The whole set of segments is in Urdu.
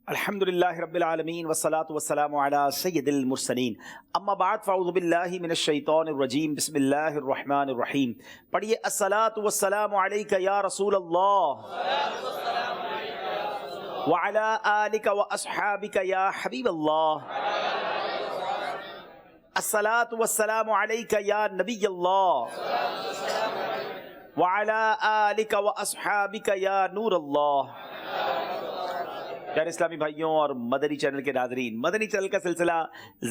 الحمدللہ رب العالمین والصلاة والسلام علی سید المرسلین اما بعد فاعوذ باللہ من الشیطان الرجیم بسم اللہ الرحمن الرحیم. پڑھیے الصلاة والسلام علیک یا رسول اللہ وعلی آلک واصحابک یا حبیب اللہ. الصلاة والسلام علیک یا نبی اللہ وعلی آلک واصحابک یا نور اللہ. پیارے اسلامی بھائیوں اور مدنی چینل کے ناظرین، مدنی چینل کا سلسلہ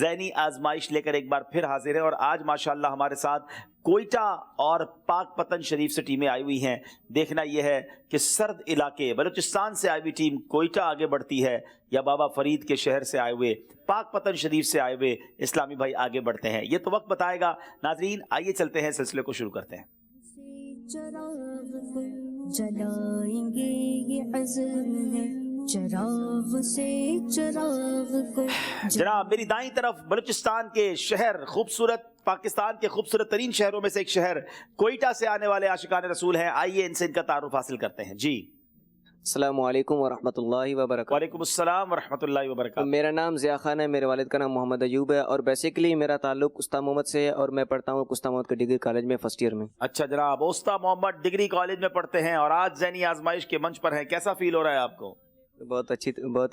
ذہنی آزمائش لے کر ایک بار پھر حاضر ہے، اور آج ماشاءاللہ ہمارے ساتھ کوئٹہ اور پاک پتن شریف سے ٹیمیں آئی ہوئی ہیں. دیکھنا یہ ہے کہ سرد علاقے بلوچستان سے آئی ہوئی ٹیم کوئٹہ آگے بڑھتی ہے یا بابا فرید کے شہر سے آئے ہوئے پاک پتن شریف سے آئے ہوئے اسلامی بھائی آگے بڑھتے ہیں. یہ تو وقت بتائے گا. ناظرین آئیے چلتے ہیں، سلسلے کو شروع کرتے ہیں. جلائیں گے یہ عزم ہے چراغ سے چراغ کو. جناب میری دائیں طرف بلوچستان کے شہر، خوبصورت پاکستان کے خوبصورت ترین شہروں میں سے ایک شہر کوئٹہ سے آنے والے عاشقان رسول ہیں. آئیے ان سے ان کا تعارف حاصل کرتے ہیں. جی السلام علیکم ورحمۃ اللہ وبرکاتہ. وعلیکم السلام ورحمۃ اللہ وبرکاتہ. میرا نام ضیاء خان ہے، میرے والد کا نام محمد ایوب ہے، اور بیسیکلی میرا تعلق استاد محمد سے ہے، اور میں پڑھتا ہوں استاد محمد کے ڈگری کالج میں فرسٹ ایئر میں. اچھا جناب، استاد محمد ڈگری کالج میں پڑھتے ہیں اور آج ذہنی آزمائش کے منچ پر ہیں. کیسا فیل ہو رہا ہے آپ کو؟ بہت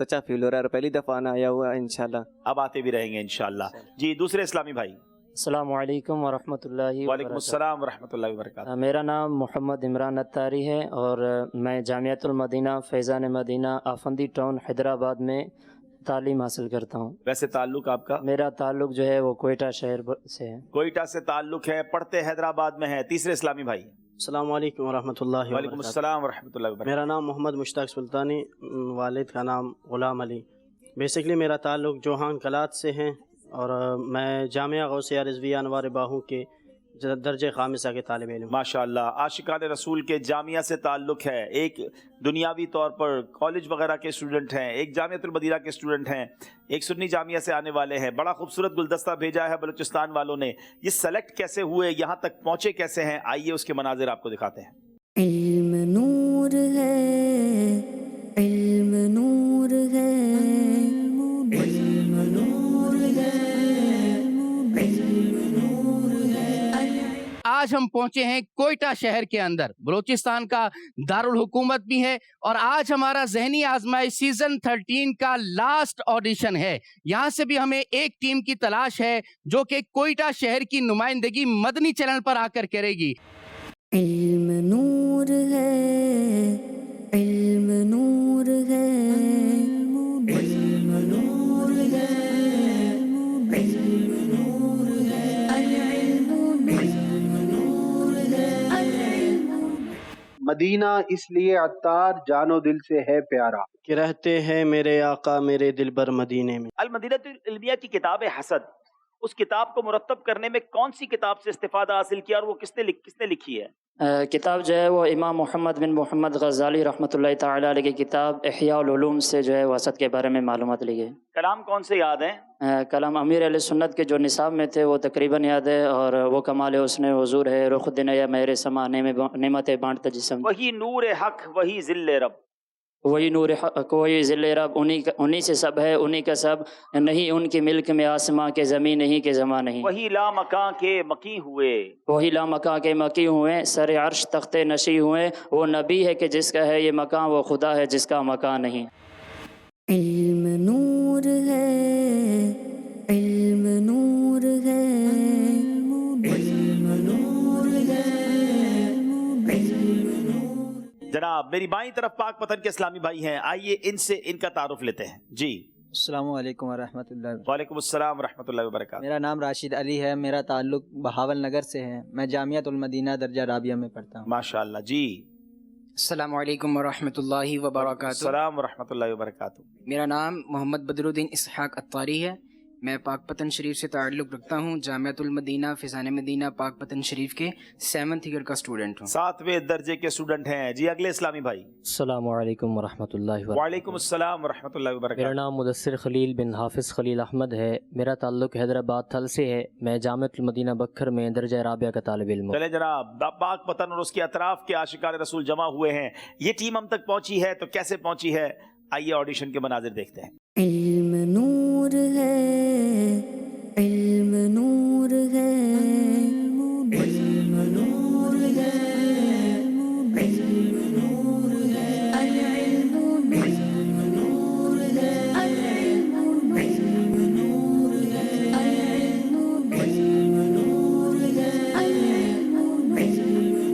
اچھا فیل ہو رہا ہے، اور پہلی دفعہ آنا آیا ہوا ہے انشاءاللہ. اب آتے بھی رہیں گے انشاءاللہ. جی دوسرے اسلامی بھائی. السلام علیکم ورحمۃ اللہ وعلیکم وبرکاتہ. السلام ورحمۃ اللہ وبرکاتہ. میرا نام محمد عمران اتاری ہے، اور میں جامعۃ المدینہ فیضان مدینہ آفندی ٹاؤن حیدرآباد میں تعلیم حاصل کرتا ہوں. ویسے تعلق آپ کا؟ میرا تعلق جو ہے وہ کوئٹہ شہر سے ہے. کوئٹہ سے تعلق ہے، پڑھتے حیدرآباد میں ہیں. تیسرے اسلامی بھائی. السلام علیکم ورحمۃ اللہ وعلیکم السلام ورحمۃ اللہ وبرکاتہ. میرا نام محمد مشتاق سلطانی، والد کا نام غلام علی. بیسکلی میرا تعلق جوہان کلات سے ہیں، اور میں جامعہ غوثیہ رضویہ انوار باہو کے درجہ خامسہ کے طالب علم. ماشاءاللہ عاشقان رسول کے جامعہ سے تعلق ہے. ایک دنیاوی طور پر کالج وغیرہ کے اسٹوڈنٹ ہیں، ایک جامعۃ المدینہ کے اسٹوڈنٹ ہیں، ایک سنی جامعہ سے آنے والے ہیں. بڑا خوبصورت گلدستہ بھیجا ہے بلوچستان والوں نے. یہ سلیکٹ کیسے ہوئے، یہاں تک پہنچے کیسے ہیں؟ آئیے اس کے مناظر آپ کو دکھاتے ہیں. علم نور ہے، علم نور ہے، علم نور ہے، علم نور ہے. آج ہم پہنچے ہیں کوئٹہ شہر کے اندر، بلوچستان کا دارالحکومت بھی ہے، اور آج ہمارا ذہنی آزمائش سیزن 13 کا لاسٹ آڈیشن ہے. یہاں سے بھی ہمیں ایک ٹیم کی تلاش ہے جو کہ کوئٹہ شہر کی نمائندگی مدنی چینل پر آ کر کرے گی. علم نور ہے، علم نور ہے، علم نور ہے، علم نور ہے، العلم نور ہے، العلم. مدینہ اس لیے عطار جان و دل سے ہے پیارا کہ رہتے ہیں میرے آقا میرے دل بر مدینے میں. المدینہ العلمیہ کی کتاب حسد، اس کتاب کو مرتب کرنے میں کون سی کتاب سے استفادہ حاصل کیا اور وہ کس نے لکھی ہے؟ کتاب جو ہے وہ امام محمد بن محمد غزالی رحمۃ اللہ تعالیٰ علیہ کی کتاب احیاء العلوم سے جو ہے وسط کے بارے میں معلومات لی گئی. کلام کون سے یاد ہیں؟ کلام امیر علیہ سنت کے جو نصاب میں تھے وہ تقریباً یاد ہے، اور وہ کمال حسن حضور ہے، رخ دن یا میرے سما نعمت بانٹتا جسم، وہی نور حق وہی ذل رب، وہی نور حق وہی ذل رب، انہی سے سب ہے، انہی کا سب نہیں، ان کی ملک میں آسماں کے زمین نہیں کہ زماں نہیں، وہی لا مکان کے مکی ہوئے، وہی لا مکاں کے مکی ہوئے، سر عرش تخت نشی ہوئے، وہ نبی ہے کہ جس کا ہے یہ مکان، وہ خدا ہے جس کا مکان نہیں. علم نور ہے، علم نور ہے، علم نور ہے، علم نور. جناب میری بائیں طرف پاک پتن کے اسلامی بھائی ہیں. آئیے ان سے ان کا تعارف لیتے ہیں. جی السلام علیکم ورحمۃ اللہ. وعلیکم السلام ورحمۃ اللہ وبرکاتہ. میرا نام راشد علی ہے، میرا تعلق بہاول نگر سے ہے، میں جامعۃ المدینہ درجہ رابعہ میں پڑھتا ہوں. ماشاءاللہ. جی السلام علیکم ورحمۃ اللہ وبرکاتہ. السلام ورحمۃ اللہ وبرکاتہ. میرا نام محمد بدر الدین اسحاق اتاری ہے، میں پاک پتن شریف سے تعلق رکھتا ہوں، جامعۃ المدینہ فیضان مدینہ پاک پتن شریف کے 7th ایئر کا اسٹوڈنٹ ہوں. 7ویں درجے کے اسٹوڈنٹ ہیں. جی اگلے اسلامی بھائی. السلام علیکم ورحمۃ اللہ وبرکاتہ. وعلیکم السلام ورحمۃ اللہ وبرکاتہ. میرا نام مدثر خلیل بن حافظ خلیل احمد ہے، میرا تعلق حیدرآباد تھل سے ہے، میں جامعۃ المدینہ بکھر میں درجہ رابعہ کا طالب علم ہوں. چلے جناب، پاک پتن اور اس کے اطراف کے عاشقان رسول جمع ہوئے ہیں. یہ ٹیم ہم تک پہنچی ہے تو کیسے پہنچی ہے؟ آئیے آڈیشن کے مناظر دیکھتے ہیں. علم نور ہے، علم نور ہے، علم نور ہے، علم نور ہے، العلم نور ہے، العلم نور ہے، العلم نور ہے، العلم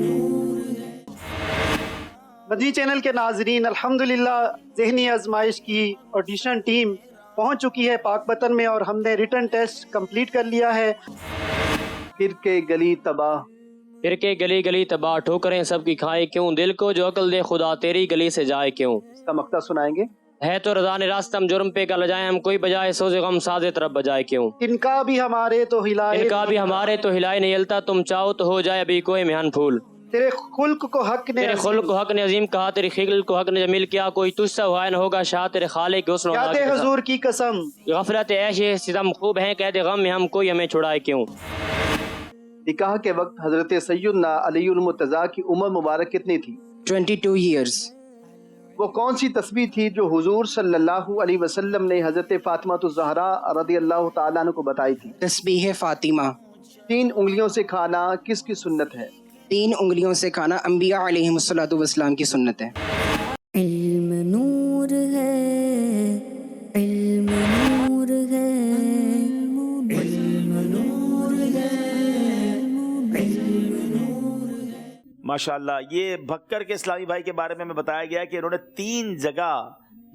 نور ہے. مدنی چینل کے ناظرین، الحمدللہ ذہنی آزمائش کی آڈیشن ٹیم پہنچ چکی ہے پاک وطن میں اور ہم نے ریٹن ٹیسٹ کمپلیٹ کر لیا ہے. پھر کے گلی تباہ، پھر کے گلی گلی تباہ، ٹھوکریں سب کی کھائے کیوں، دل کو جو عقل دے خدا تیری گلی سے جائے کیوں. اس کا مقطع سنائیں گے. ہے تو رضا نے راست ہم جرم پہ کا لجائیں، ہم کوئی بجائے سوز غم ساز طرف بجائے کیوں. ان کا بھی ہمارے تو ہلائے، ان کا بھی ہمارے تو ہلائے نہیں ہلتا، تم چاہو تو ہو جائے ابھی کوئی مہن پھول. تیرے خلق کو حق نے، تیرے خلق کو حق نے عظیم کہا، تیری خلق کو حق نے جمیل کیا، کوئی تجھ سا ہوا نہ ہوگا شاہ تیرے خالق کے حسن یاد حضور کی قسم. غفلت عیش ستم خوب ہیں قید غم میں، ہم کوئی ہمیں چھڑائے کیوں. نکاح کے وقت حضرت سیدنا علی المرتضیٰ کی عمر مبارک کتنی تھی؟ 22 years. وہ کون سی تسبیح تھی جو حضور صلی اللہ علیہ وسلم نے حضرت فاطمہ الزہرا رضی اللہ تعالیٰ عنہ کو بتائی تھی؟ تسبیح فاطمہ. 3 انگلیوں سے کھانا کس کی سنت ہے؟ 3 انگلیوں سے کھانا انبیاء علیہم الصلوۃ والسلام کی سنت ہے. علم نور ہے، علم نور ہے، علم نور ہے، علم نور ہے. ماشاءاللہ. یہ بھکر کے اسلامی بھائی کے بارے میں ہمیں بتایا گیا کہ انہوں نے 3 جگہ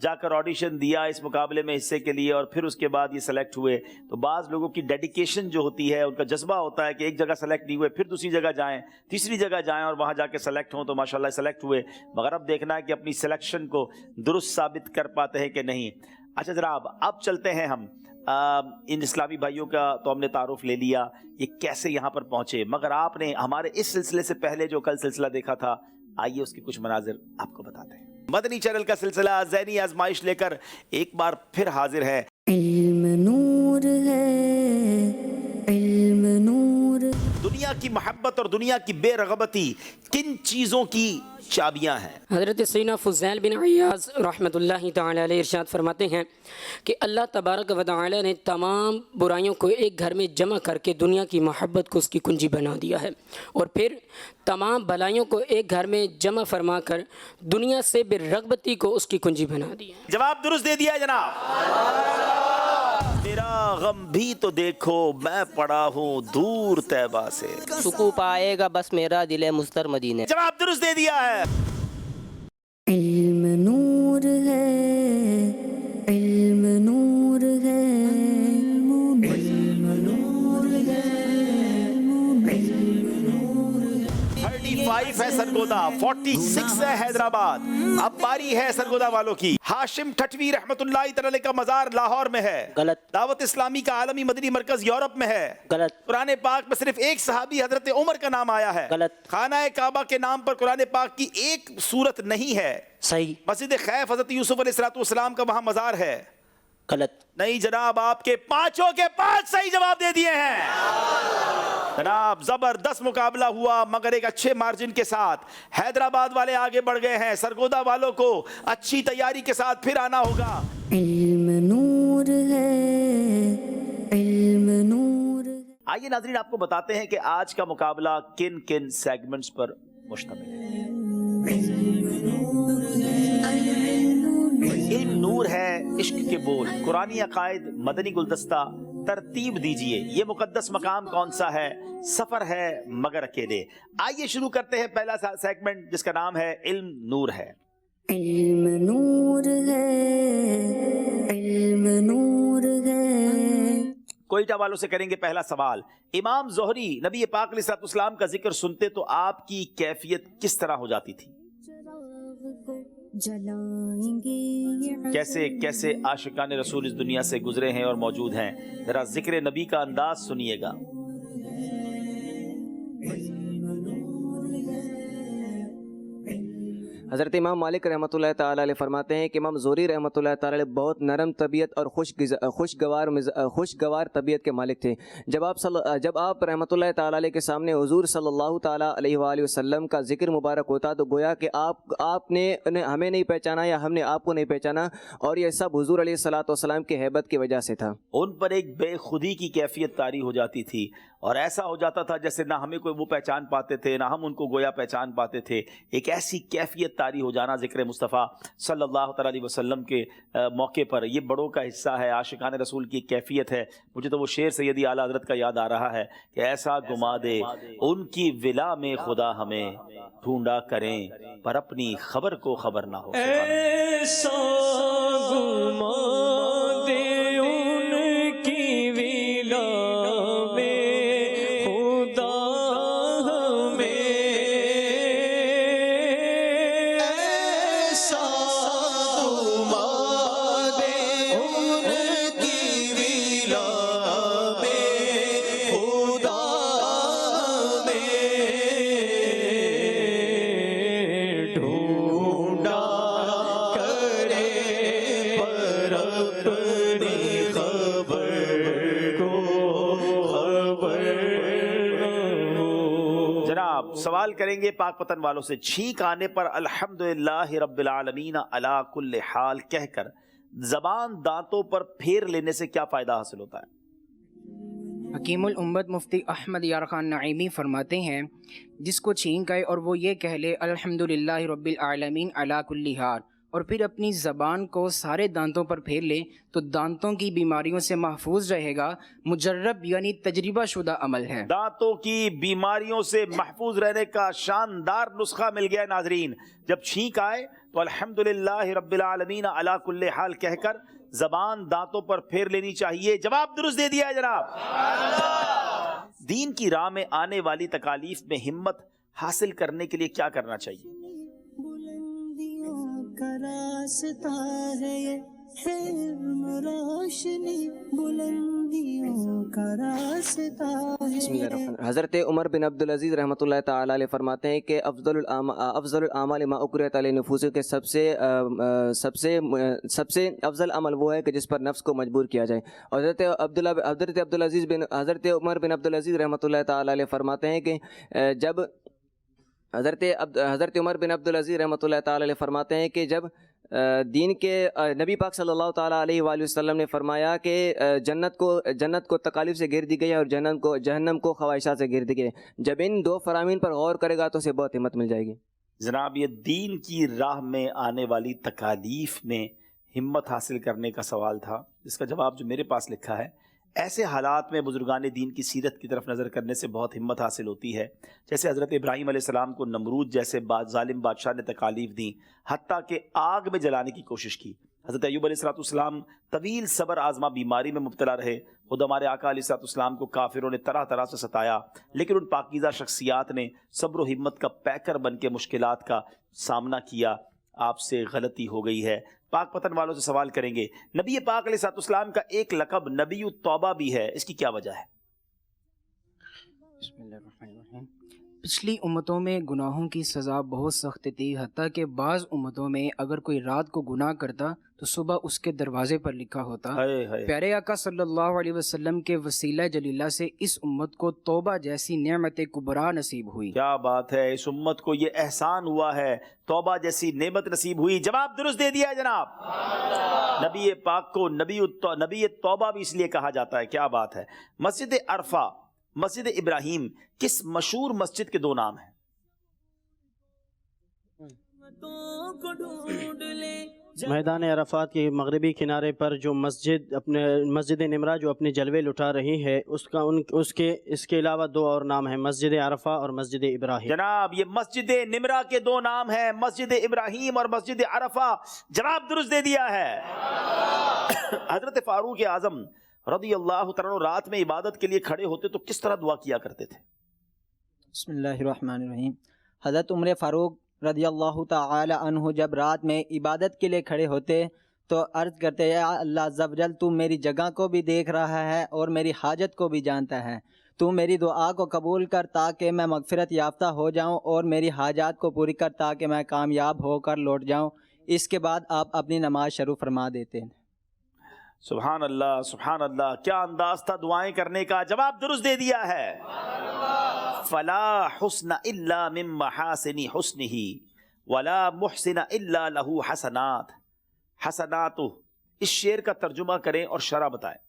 جا کر آڈیشن دیا اس مقابلے میں حصے کے لیے اور پھر اس کے بعد یہ سلیکٹ ہوئے. تو بعض لوگوں کی ڈیڈیکیشن جو ہوتی ہے، ان کا جذبہ ہوتا ہے کہ ایک جگہ سلیکٹ نہیں ہوئے پھر دوسری جگہ جائیں، تیسری جگہ جائیں اور وہاں جا کے سلیکٹ ہوں. تو ماشاءاللہ سلیکٹ ہوئے، مگر اب دیکھنا ہے کہ اپنی سلیکشن کو درست ثابت کر پاتے ہیں کہ نہیں. اچھا جناب، اب چلتے ہیں ہم ان اسلامی بھائیوں کا تو ہم نے تعارف لے لیا، یہ کیسے یہاں پر پہنچے، مگر آپ نے ہمارے اس سلسلے سے پہلے جو کل سلسلہ دیکھا تھا، آئیے اس کے کچھ مناظر آپ کو بتاتے ہیں. مدنی چینل کا سلسلہ ذہنی آزمائش لے کر ایک بار پھر حاضر ہے. علم نور ہے، علم نور. دنیا کی محبت اور دنیا کی بے رغبتی کن چیزوں کی چابیاں ہیں؟ حضرت سیدنا فضیل بن عیاض رحمۃ اللہ تعالی علیہ ارشاد فرماتے ہیں کہ اللہ تبارک و تعالی نے تمام برائیوں کو ایک گھر میں جمع کر کے دنیا کی محبت کو اس کی کنجی بنا دیا ہے، اور پھر تمام بھلائیوں کو ایک گھر میں جمع فرما کر دنیا سے بے رغبتی کو اس کی کنجی بنا دی ہے. جواب درست دے دیا جناب. میرا غم بھی تو دیکھو میں پڑا ہوں دور طیبہ سے، سکون پائے گا بس میرا دل مستر مدینے. جواب درست دے دیا ہے. علم نور ہے، علم نور ہے، علم نور ہے، علم نور ہے. 35 ہے سرگودا، 46 ہے حیدرآباد. اب باری ہے سرگودا والوں کی. ہاشم ٹھٹوی رحمت اللہ تعالی کا مزار لاہور میں ہے. غلط. دعوت اسلامی کا عالمی مدنی مرکز یورپ میں ہے. غلط. قرآن پاک میں صرف ایک صحابی حضرت عمر کا نام آیا ہے. غلط. خانہ کعبہ کے نام پر قرآن پاک کی ایک سورت نہیں ہے. صحیح. مسجد خیف حضرت یوسف علیہ السلام کا وہاں مزار ہے. غلط. نہیں جناب، آپ کے 5 کے 5 صحیح جواب دے دیے ہیں. جناب زبردست مقابلہ ہوا مگر ایک اچھے مارجن کے ساتھ. حیدرآباد والے آگے بڑھ گئے ہیں، سرگودا والوں کو اچھی تیاری کے ساتھ پھر آنا ہوگا. علم نور ہے، علم نور. آئیے ناظرین، آپ کو بتاتے ہیں کہ آج کا مقابلہ کن کن سیگمنٹس پر مشتمل ہے. علم نور ہے، عشق کے بول، قرآنی عقائد، مدنی گلدستہ. ترتیب دیجئے یہ مقدس مقام کون سا ہے؟ سفر ہے مگر اکیلے. آئیے شروع کرتے ہیں پہلا سیگمنٹ جس کا نام ہے علم نور ہے. علم نور ہے، علم نور ہے. کوئٹہ والوں سے کریں گے پہلا سوال. امام زہری نبی پاک علیہ السلام کا ذکر سنتے تو آپ کی کیفیت کس طرح ہو جاتی تھی؟ کیسے کیسے عاشقان رسول اس دنیا سے گزرے ہیں اور موجود ہیں، ذرا ذکر نبی کا انداز سنیے گا. حضرت امام مالک رحمۃ اللہ تعالیٰ علیہ فرماتے ہیں کہ امام زہری رحمۃ اللہ تعالیٰ علیہ بہت نرم طبیعت اور خوشگوار طبیعت کے مالک تھے. جب آپ رحمۃ اللہ تعالیٰ علیہ کے سامنے حضور صلی اللہ تعالیٰ علیہ وآلہ وسلم کا ذکر مبارک ہوتا تو گویا کہ آپ نے ہمیں نہیں پہچانا یا ہم نے آپ کو نہیں پہچانا، اور یہ سب حضور علیہ الصلوۃ والسلام کی ہیبت کی وجہ سے تھا. ان پر ایک بے خودی کی کیفیت طاری ہو جاتی تھی، اور ایسا ہو جاتا تھا جیسے نہ ہمیں کوئی وہ پہچان پاتے تھے نہ ہم ان کو گویا پہچان پاتے تھے. ایک ایسی کیفیت طاری ہو جانا ذکر مصطفیٰ صلی اللہ تعالیٰ علیہ وسلم کے موقع پر، یہ بڑوں کا حصہ ہے، عاشقان رسول کی کیفیت ہے. مجھے تو وہ شعر سیدی اعلیٰ حضرت کا یاد آ رہا ہے کہ ایسا گما دے ان کی ولا میں خدا ہمیں، ڈھونڈا کریں پر اپنی خبر کو خبر نہ ہو. ایسا گما دے ان کی ولا سوال کریں گے پاک پتن والوں سے. چھینک آنے پر الحمدللہ رب العالمین علی کل حال کہہ کر زبان دانتوں پر پھیر لینے سے کیا فائدہ حاصل ہوتا ہے؟ حکیم الامت مفتی احمد یار خان نعیمی فرماتے ہیں جس کو چھینک آئے اور وہ یہ کہہ لے الحمدللہ رب العالمین علی کل حال، اور پھر اپنی زبان کو سارے دانتوں پر پھیر لے تو دانتوں کی بیماریوں سے محفوظ رہے گا. مجرب یعنی تجربہ شدہ عمل ہے. دانتوں کی بیماریوں سے محفوظ رہنے کا شاندار نسخہ مل گیا. ناظرین، جب چھینک آئے تو الحمدللہ رب العالمین علی کل حال کہہ کر زبان دانتوں پر پھیر لینی چاہیے. جواب درست دے دیا ہے جناب. دین کی راہ میں آنے والی تکالیف میں ہمت حاصل کرنے کے لیے کیا کرنا چاہیے؟ کا راستہ ہے یہ علم روشنی، بلندیوں کا راستہ ہے. حضرت عمر بن عبدالعزیز رحمۃ اللہ تعالیٰ علیہ فرماتے ہیں کہ افضل الاعمال ما اکرہت علی النفوس کے سب سے افضل عمل وہ ہے کہ جس پر نفس کو مجبور کیا جائے. حضرت عمر بن عبدالعزیز رحمۃ اللہ تعالیٰ علیہ فرماتے ہیں کہ جب حضرت عمر بن عبدالعزیز رحمۃ اللہ تعالیٰ علیہ فرماتے ہیں کہ جب دین کے نبی پاک صلی اللہ تعالیٰ علیہ وآلہ وسلم نے فرمایا کہ جنت کو تکالیف سے گھیر دی گئی اور جہنم کو خواہشات سے گھیر دی گئی. جب ان دو فرامین پر غور کرے گا تو اسے بہت ہمت مل جائے گی. جناب، یہ دین کی راہ میں آنے والی تکالیف میں ہمت حاصل کرنے کا سوال تھا، جس کا جواب جو میرے پاس لکھا ہے، ایسے حالات میں بزرگان دین کی سیرت کی طرف نظر کرنے سے بہت ہمت حاصل ہوتی ہے. جیسے حضرت ابراہیم علیہ السلام کو نمرود جیسے ظالم بادشاہ نے تکالیف دیں، حتیٰ کہ آگ میں جلانے کی کوشش کی. حضرت ایوب علیہ السلام طویل صبر آزما بیماری میں مبتلا رہے. خود ہمارے آقا علیہ السلام کو کافروں نے طرح طرح سے ستایا، لیکن ان پاکیزہ شخصیات نے صبر و ہمت کا پیکر بن کے مشکلات کا سامنا کیا. آپ سے غلطی ہو گئی ہے. پاک پتن والوں سے سوال کریں گے، نبی پاک علیہ السلام کا ایک لقب نبی التوبہ بھی ہے، اس کی کیا وجہ ہے؟ بسم اللہ الرحمن الرحیم. پچھلی امتوں میں گناہوں کی سزا بہت سخت تھی، حتیٰ کہ بعض امتوں میں اگر کوئی رات کو گناہ کرتا تو صبح اس کے دروازے پر لکھا ہوتا. پیارے آقا صلی اللہ علیہ وسلم کے وسیلہ جلیلہ سے اس امت کو توبہ جیسی نعمت کبریٰ نصیب ہوئی. کیا بات ہے، اس امت کو یہ احسان ہوا ہے، توبہ جیسی نعمت نصیب ہوئی. جواب درست دے دیا ہے جناب. نبی پاک کو نبی توبہ بھی اس لیے کہا جاتا ہے. کیا بات ہے. مسجد عرفہ، مسجد ابراہیم، کس مشہور مسجد کے دو نام ہیں؟ میدان عرفات کے مغربی کنارے پر جو مسجد نمرہ جو اپنے جلوے لٹا رہی ہے، اس کے علاوہ دو اور نام ہیں، مسجد عرفہ اور مسجد ابراہیم. جناب، یہ مسجد نمرہ کے دو نام ہیں، مسجد ابراہیم اور مسجد عرفہ. جواب درست دے دیا ہے. حضرت فاروق اعظم رضی اللہ تعالیٰ رات میں عبادت کے لیے کھڑے ہوتے تو کس طرح دعا کیا کرتے تھے؟ بسم اللہ الرحمن الرحیم. حضرت عمر فاروق رضی اللہ تعالی عنہ جب رات میں عبادت کے لیے کھڑے ہوتے تو عرض کرتے، یا اللہ عز و جل، تو میری جگہ کو بھی دیکھ رہا ہے اور میری حاجت کو بھی جانتا ہے، تو میری دعا کو قبول کر تاکہ میں مغفرت یافتہ ہو جاؤں اور میری حاجات کو پوری کر تاکہ میں کامیاب ہو کر لوٹ جاؤں۔ اس کے بعد آپ اپنی نماز شروع فرما دیتے ہیں۔ سبحان اللہ سبحان اللہ، کیا انداز تھا دعائیں کرنے کا، جواب درست دے دیا ہے۔ فلا حسن الا من محاسن حسنہ ولا محسن الا له حسنات، حسنات اس شعر کا ترجمہ کریں اور شرح بتائیں۔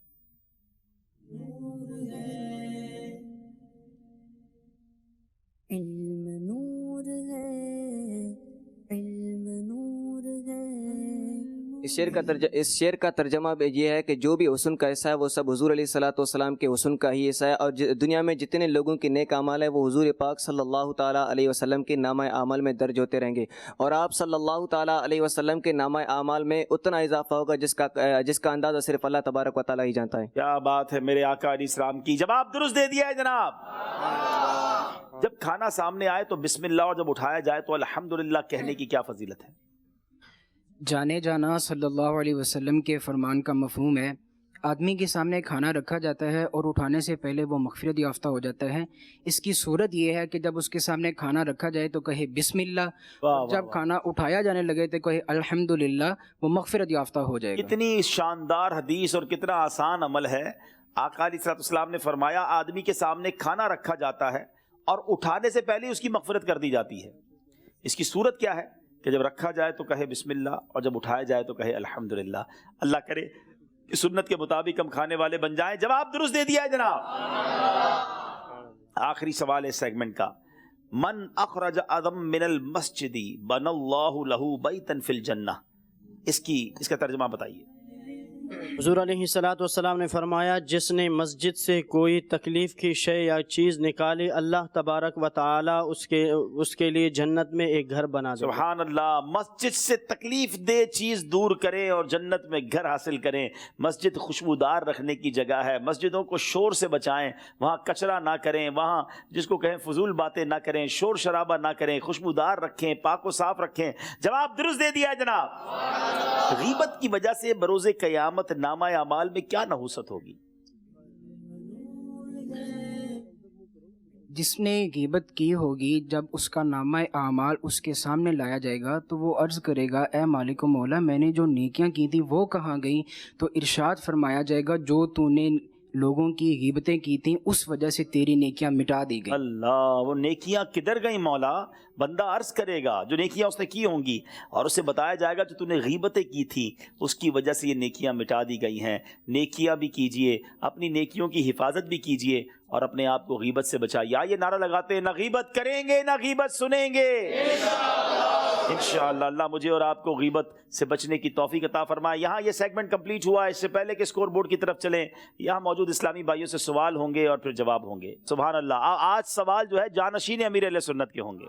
علم نور ہے، علم نور ہے۔ اس شعر کا ترجمہ یہ ہے کہ جو بھی حسن کا حصہ ہے وہ سب حضور علیہ الصلوۃ والسلام کے حسن کا ہی حصہ ہے، اور دنیا میں جتنے لوگوں کے نیک اعمال ہیں وہ حضور پاک صلی اللہ تعالیٰ علیہ وسلم کے نامہ اعمال میں درج ہوتے رہیں گے، اور آپ صلی اللہ تعالیٰ علیہ وسلم کے نامہ اعمال میں اتنا اضافہ ہوگا جس کا اندازہ صرف اللہ تبارک و تعالیٰ ہی جانتا ہے۔ کیا بات ہے میرے آقا علیہ السلام کی، جواب درست دے دیا ہے جناب۔ جب کھانا سامنے آئے تو بسم اللہ، اور جب اٹھایا جائے تو الحمدللہ کہنے کی کیا فضیلت ہے؟ جانے جانا صلی اللہ علیہ وسلم کے فرمان کا مفہوم ہے، آدمی کے سامنے کھانا رکھا جاتا ہے اور اٹھانے سے پہلے وہ مغفرت یافتہ ہو جاتا ہے۔ اس کی صورت یہ ہے کہ جب اس کے سامنے کھانا رکھا جائے تو کہے بسم اللہ، جب کھانا اٹھایا جانے لگے تو کہے الحمدللہ، وہ مغفرت یافتہ ہو جائے گا۔ کتنی شاندار حدیث اور کتنا آسان عمل ہے۔ آقا علیہ السلام نے فرمایا آدمی کے سامنے کھانا رکھا جاتا ہے اور اٹھانے سے پہلے اس کی مغفرت کر دی جاتی ہے۔ اس کی صورت کیا ہے کہ جب رکھا جائے تو کہے بسم اللہ، اور جب اٹھایا جائے تو کہے الحمدللہ۔ اللہ کرے کہ سنت کے مطابق ہم کھانے والے بن جائیں۔ جواب درست دے دیا ہے جناب۔ آخری سوال ہے سیگمنٹ کا، من اخرج اذم من المسجد بن اللہ لہ بیتا فی الجنہ، اس کا ترجمہ بتائیے۔ حضور علیہ الصلوۃ والسلام نے فرمایا جس نے مسجد سے کوئی تکلیف کی شے یا چیز نکالی، اللہ تبارک و تعالی اس کے لیے جنت میں ایک گھر بنا دے۔ سبحان اللہ، مسجد سے تکلیف دہ چیز دور کریں اور جنت میں گھر حاصل کریں۔ مسجد خوشبودار رکھنے کی جگہ ہے، مسجدوں کو شور سے بچائیں، وہاں کچرا نہ کریں، وہاں جس کو کہیں فضول باتیں نہ کریں، شور شرابہ نہ کریں، خوشبودار رکھیں، پاک و صاف رکھیں۔ جواب درست دے دیا ہے جناب۔ غیبت کی وجہ سے بروز قیامت نامہ اعمال میں کیا نحوست ہوگی؟ جس نے غیبت کی ہوگی، جب اس کا نامہ اعمال اس کے سامنے لایا جائے گا تو وہ عرض کرے گا اے مالک و مولا، میں نے جو نیکیاں کی تھی وہ کہاں گئیں؟ تو ارشاد فرمایا جائے گا جو تو نے لوگوں کی غیبتیں کی تھیں اس وجہ سے تیری نیکیاں مٹا دی گئی۔ اللہ، وہ نیکیاں کدھر گئیں مولا؟ بندہ عرض کرے گا جو نیکیاں اس نے کی ہوں گی، اور اسے بتایا جائے گا جو تو نے غیبتیں کی تھی اس کی وجہ سے یہ نیکیاں مٹا دی گئی ہیں۔ نیکیاں بھی کیجئے، اپنی نیکیوں کی حفاظت بھی کیجئے، اور اپنے آپ کو غیبت سے بچائیے۔ یہ نعرہ لگاتے ہیں، نہ غیبت کریں گے نہ غیبت سنیں گے انشاءاللہ۔ اللہ مجھے اور آپ کو غیبت سے بچنے کی توفیق عطا فرمائے۔ یہاں یہ سیگمنٹ کمپلیٹ ہوا۔ اس سے پہلے کہ اسکور بورڈ کی طرف چلیں، یہاں موجود اسلامی بھائیوں سے سوال ہوں گے اور پھر جواب ہوں گے۔ سبحان اللہ۔ آج سوال جو ہے جانشین امیر اہل سنت کے ہوں گے۔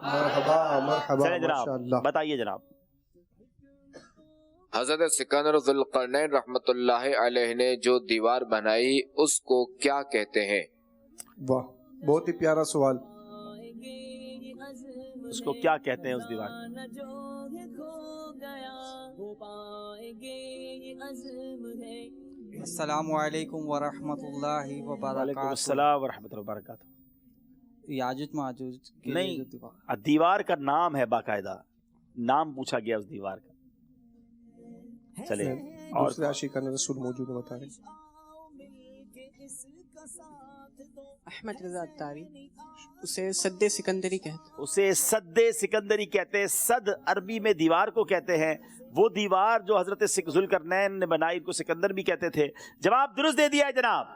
چلیں جناب، بتائیے جناب۔ حضرت سکندر ذو القرنین رحمۃ اللہ علیہ نے جو دیوار بنائی اس کو کیا کہتے ہیں؟ واہ، بہت ہی پیارا سوال۔ اس کو کیا کہتے ہیں اس دیوار؟ السلام علیکم ورحمۃ اللہ وبرکاتہ۔ وعلیکم السلام ورحمۃ اللہ وبرکاتہ۔ یاجوج ماجوج نہیں، دیوار کا نام ہے، باقاعدہ نام پوچھا گیا اس دیوار کا۔ چلے اور دوسرے عاشقان رسول موجود ہیں، بتا رہے۔ احمد رضا اتاری، اسے سد سکندری کہتے ہیں۔ اسے سد سکندری کہتے ہیں۔ صد عربی میں دیوار کو کہتے ہیں۔ وہ دیوار جو حضرت ذوالقرنین نے بنائی کو سکندر بھی کہتے تھے۔ جواب درست دے دیا ہے جناب۔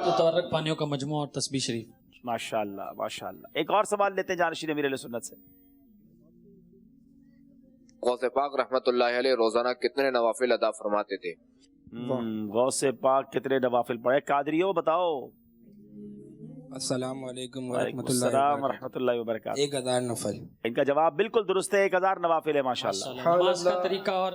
متورک پانیوں کا مجموعہ اور تسبیح شریف۔ ماشاءاللہ ماشاءاللہ۔ ایک اور سوال لیتے ہیں جانشین امیر اہل سنت سے۔ غوث پاک رحمۃ اللہ علیہ روزانہ کتنے نوافل ادا فرماتے تھے؟ غوث پاک کتنے نوافل پڑھے؟ قادریوں بتاؤ۔ السلام علیکم ورحمۃ اللہ وبرکاتہ۔ 1000 نفل۔ ان کا جواب بالکل درست ہے، 1000 نوافل ہے ماشاءاللہ۔ نماز کا طریقہ اور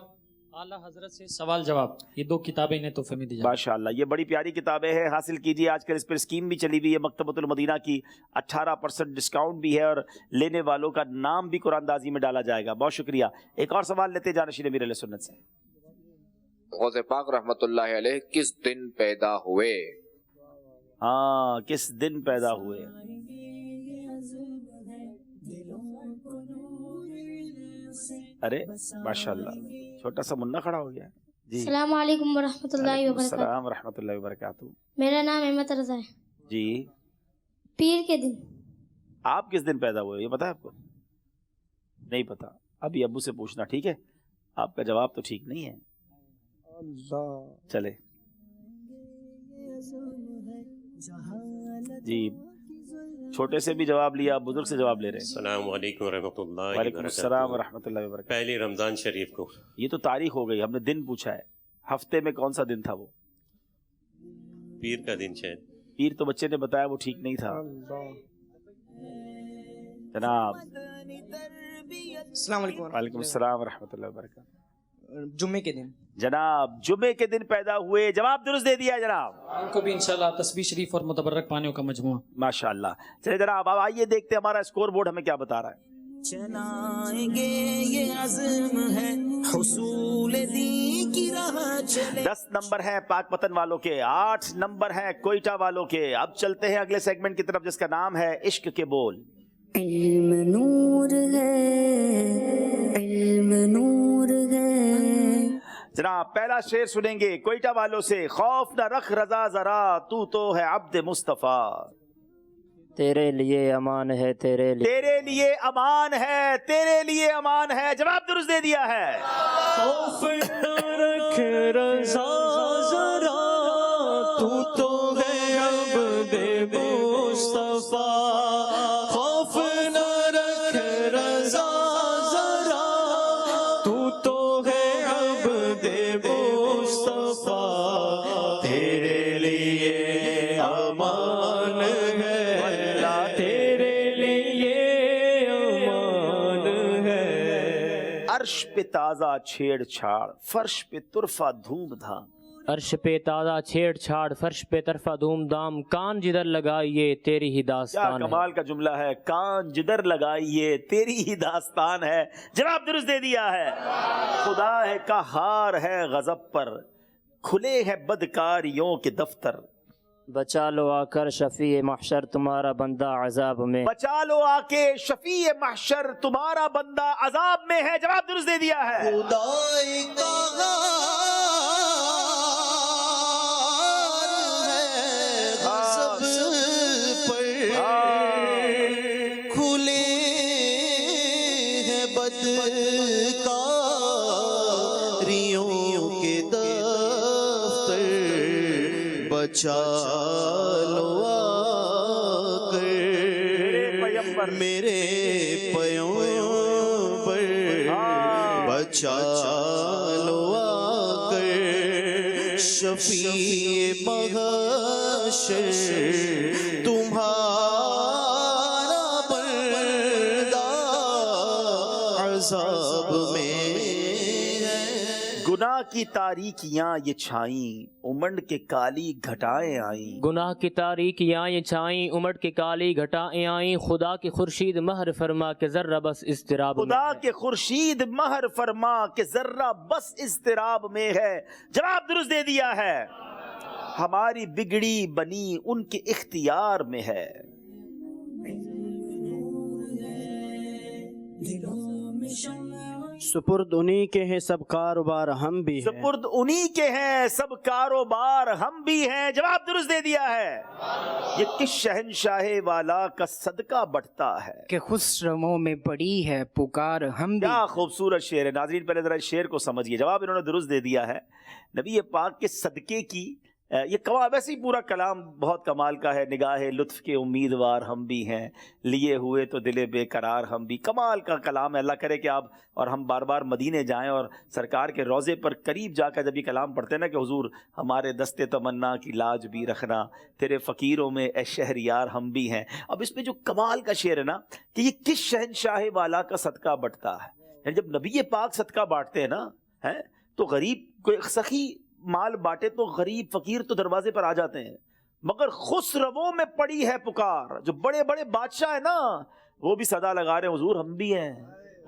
اعلیٰ حضرت سے سوال جواب، یہ 2 کتابیں انہیں تحفے میں دی جائیں۔ ماشاءاللہ، یہ بڑی پیاری کتابیں ہیں، حاصل کیجیے۔ آج کل اس پر اسکیم بھی چلی ہوئی ہے، مکتبۃ المدینہ کی 18% ڈسکاؤنٹ بھی ہے، اور لینے والوں کا نام بھی قرآن دازی میں ڈالا جائے گا۔ بہت شکریہ۔ ایک اور سوال لیتے جانشین امیر اہل سنت سے۔ غوث پاک رحمۃ اللہ علیہ کس دن پیدا ہوئے؟ ہاں کس دن پیدا ہوئے؟ ارے ماشاءاللہ چھوٹا سا منا کھڑا ہو گیا جی. السلام علیکم ورحمۃ اللہ وبرکاتہ. السلام ورحمۃ اللہ وبرکاتہ. میرا نام احمد رضا ہے جی. پیر کے دن. آپ کس دن پیدا ہوئے یہ پتا ہے آپ کو؟ نہیں پتا. ابھی ابو سے پوچھنا ٹھیک ہے. آپ کا جواب تو ٹھیک نہیں ہے. چلے جی چھوٹے سے بھی جواب لیا بزرگ سے جواب لے رہے ہیں. السلام علیکم ورحمۃ اللہ وبرکاتہ. وعلیکم السلام ورحمۃ اللہ وبرکاتہ. پہلی رمضان شریف کو. یہ تو تاریخ ہو گئی. ہم نے دن پوچھا ہے. ہفتے میں کون سا دن تھا وہ؟ پیر کا دن شاید. پیر تو بچے نے بتایا وہ ٹھیک نہیں تھا. جناب السلام علیکم. وعلیکم السلام ورحمۃ اللہ وبرکاتہ. جمعے کے دن. جناب جمعے کے دن پیدا ہوئے. جواب درست دے دیا جناب. ان کو بھی انشاءاللہ تسبیح شریف اور متبرک پانیوں کا مجموعہ. ماشاءاللہ. چلے جناب اب آئیے دیکھتے ہیں ہمارا اسکور بورڈ ہمیں کیا بتا رہا ہے. چلائیں گے یہ عزم ہے حصول دین کی راہ چلے. 10 نمبر ہیں پاک پتن والوں کے, 8 نمبر ہیں کوئٹہ والوں کے. اب چلتے ہیں اگلے سیگمنٹ کی طرف جس کا نام ہے عشق کے بول. علم نور ہے, علم نور ہے. جناب پہلا شعر سنیں گے کوئٹہ والوں سے. خوف نہ رکھ رضا ذرا تو ہے عبد مصطفیٰ. تیرے لیے امان ہے, تیرے لیے امان ہے, تیرے لیے امان ہے. جواب درست دے دیا ہے. خوف نہ رکھ رضا ذرا تو ہے عبد مصطفیٰ. خوف نہ رکھ رضا ذرا تو ہے عبد مصطفیٰ. تیرے لیے امان ہے, تیرے لیے امان ہے. عرش پہ تازہ چھیڑ چھاڑ فرش پہ طرفہ دھوم دھام. عرش پہ تازہ چھیڑ چھاڑ فرش پہ طرفہ دھوم دھام. کان جدھر لگائیے تیری ہی داستان. کیا کمال کا جملہ ہے. کان جدھر لگائیے تیری ہی داستان ہے. جواب درست دے دیا ہے. خدا ہے کا ہار ہے غضب پر, کھلے ہیں بدکاریوں کے دفتر. بچا لو آ کر شفیع محشر تمہارا بندہ عذاب میں. بچا لو آ کے شفیع محشر تمہارا بندہ عذاب میں ہے. جواب درست دے دیا ہے. خدائے کا بچا لو آ کر میرے پیغمبر. بچا لو آ کر شفیع محشر تمہارا بندہ عذاب میں. گناہ کی تاریکیاں یہ چھائیں امنڈ کے کالی گھٹائیں آئیں. گناہ کی تاریکیاں یہ چھائیں امڑ کے کالی گھٹائیں آئیں. خدا کے خورشید مہر فرما کہ ذرہ بس اضطراب میں. خدا کے خورشید مہر فرما کہ ذرہ بس اضطراب میں ہے. جواب درست دے دیا ہے. ہماری بگڑی بنی ان کے اختیار میں ہے. سپرد انہی کے ہیں سب کاروبار ہم بھی ہیں. سپرد انہی کے ہیں سب کاروبار ہم بھی ہیں. جواب درست دے دیا ہے. یہ کس شہنشاہ والا کا صدقہ بٹتا ہے کہ خسرووں میں پڑی ہے پکار ہم بھی. کیا خوبصورت شعر ہے. ناظرین پہلے ذرا شعر کو سمجھیے. جواب انہوں نے درست دے دیا ہے. نبی پاک کے صدقے کی یہ کمال. ویسے ہی پورا کلام بہت کمال کا ہے. نگاہ لطف کے امیدوار ہم بھی ہیں, لیے ہوئے تو دل بے قرار ہم بھی. کمال کا کلام ہے. اللہ کرے کہ آپ اور ہم بار بار مدینے جائیں اور سرکار کے روضے پر قریب جا کر جب یہ کلام پڑھتے ہیں نا کہ حضور ہمارے دستے تمنا کی لاج بھی رکھنا, تیرے فقیروں میں اے شہریار ہم بھی ہیں. اب اس میں جو کمال کا شعر ہے نا کہ یہ کس شہنشاہ والا کا صدقہ بٹتا ہے. یعنی جب نبی پاک صدقہ بانٹتے ہیں نا تو غریب کوئی سخی مال بانٹے تو غریب فقیر تو دروازے پر آ جاتے ہیں, مگر خسرووں میں پڑی ہے پکار. جو بڑے بڑے بادشاہ ہیں نا وہ بھی صدا لگا رہے ہیں حضور ہم بھی ہیں,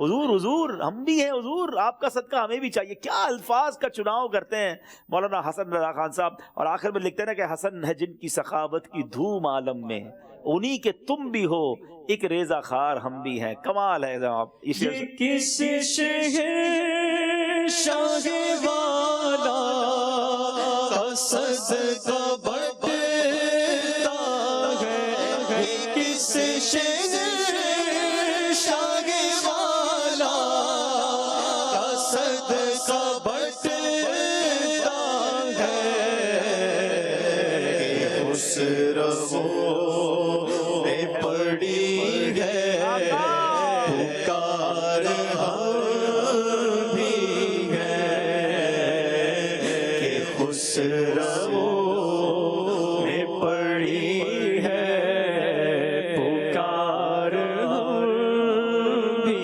حضور حضور ہم بھی ہیں حضور، آپ کا صدقہ ہمیں بھی چاہیے. کیا الفاظ کا چناؤ کرتے ہیں مولانا حسن رضا خان صاحب. اور آخر میں لکھتے ہیں نا کہ حسن ہے جن کی سخاوت کی دھوم عالم میں، انہی کے تم بھی ہو ایک ریزہ خار ہم بھی ہیں. کمال ہے جناب. یہ کس شہر شاہ والا کا صدقہ بڑھتا ہے، یہ کس شہر شاہ والا کا صدقہ بڑھتا ہے. خسرو نے پڑی ہے پکار ہم بھی ہیں کہ خسرو نے پڑی ہے پکار ہم بھی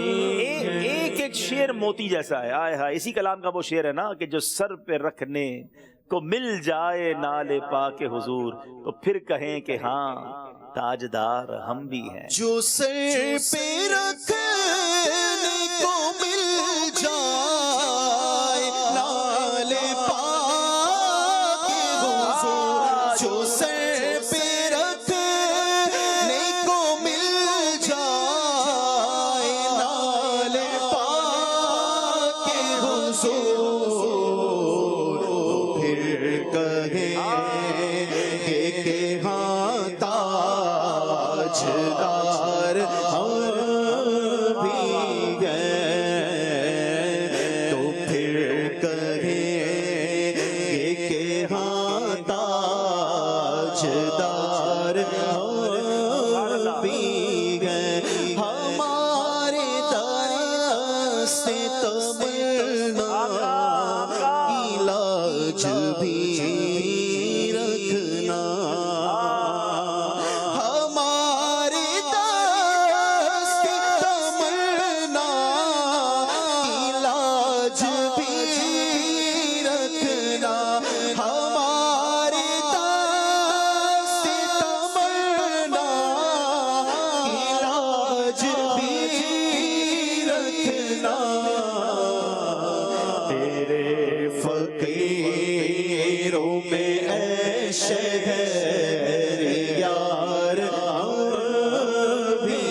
ہیں. ایک ایک شعر موتی جیسا ہے. آئے ہائے، اسی کلام کا وہ شعر ہے نا کہ جو سر پہ رکھنے کو مل جائے نال پاک حضور تو پھر کہیں کہ ہاں تاجدار ہم بھی ہیں. جو سر پہ رکھنے کو مل جائے نال پاک حضور، جو سر پہ رکھنے کو مل جائے نال پاک حضور، پھر کہیں کہ ہاں تاجدار ہم بھی ہیں، تو پھر کہیں کہ ہاں تاجدار ہم بھی ہیں. ہمارے دست تمنا کی لاج بھی رکھنا، ہمارے دست تمنا کی لاج بھی رکھنا، ہمارے دست تمنا کی لاج بھی رکھنا. تیرے فقیروں میں اے شہر یار ہم بھی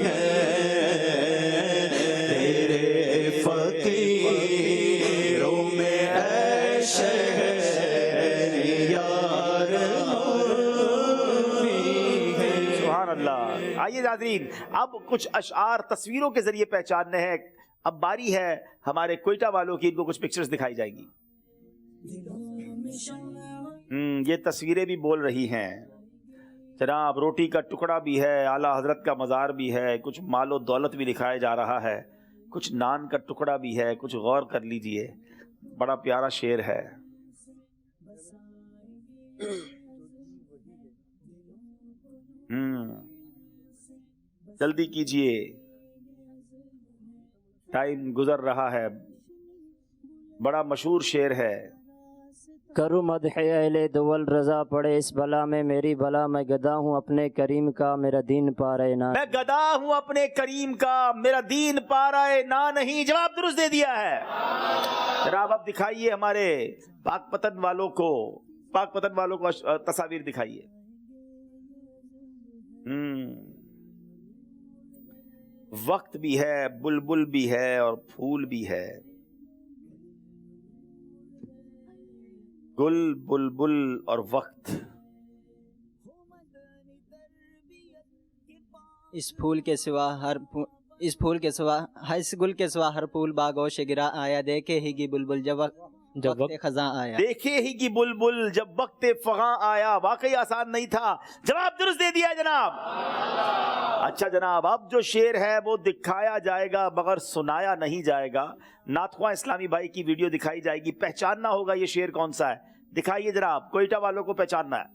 ہیں، تیرے فقیروں میں اے شہر یار ہم بھی ہیں. سبحان اللہ. آئیے ناظرین، اب کچھ اشعار تصویروں کے ذریعے پہچاننے ہیں. اب باری ہے ہمارے کوئٹہ والوں کی، ان کو کچھ پکچرز دکھائی جائیں گی. یہ تصویریں بھی بول رہی ہیں جناب. روٹی کا ٹکڑا بھی ہے، اعلیٰ حضرت کا مزار بھی ہے، کچھ مال و دولت بھی دکھایا جا رہا ہے، کچھ نان کا ٹکڑا بھی ہے. کچھ غور کر لیجئے، بڑا پیارا شعر ہے. جلدی کیجئے، ٹائم گزر رہا ہے. بڑا مشہور شعر ہے. کرو مدح اہل دول رضا پڑے اس بلا میں میری بلا، میں گدا ہوں اپنے کریم کا میرا دین پارے نہ. میں گدا ہوں اپنے کریم کا میرا دین پارائے نہ نہیں. جواب درست دے دیا ہے جناب. اب دکھائیے ہمارے پاک پتن والوں کو تصاویر دکھائیے. وقت بھی ہے، بلبل بھی ہے اور پھول بھی ہے. گل، بلبل اور وقت. اس پھول کے سوا اس گل کے سوا ہر پھول باغوش گرا آیا، دیکھے ہی گی بلبل جب وقت خزاں آیا. دیکھے ہی گی بلبل جب وقت فغاں آیا. واقعی آسان نہیں تھا. جواب درست دے دیا جناب. اچھا جناب، اب جو شعر ہے وہ دکھایا جائے گا مگر سنایا نہیں جائے گا. نعت خواں اسلامی بھائی کی ویڈیو دکھائی جائے گی. پہچاننا ہوگا یہ شعر کون سا ہے. دکھائیے جناب، کوئٹہ والوں کو پہچاننا ہے.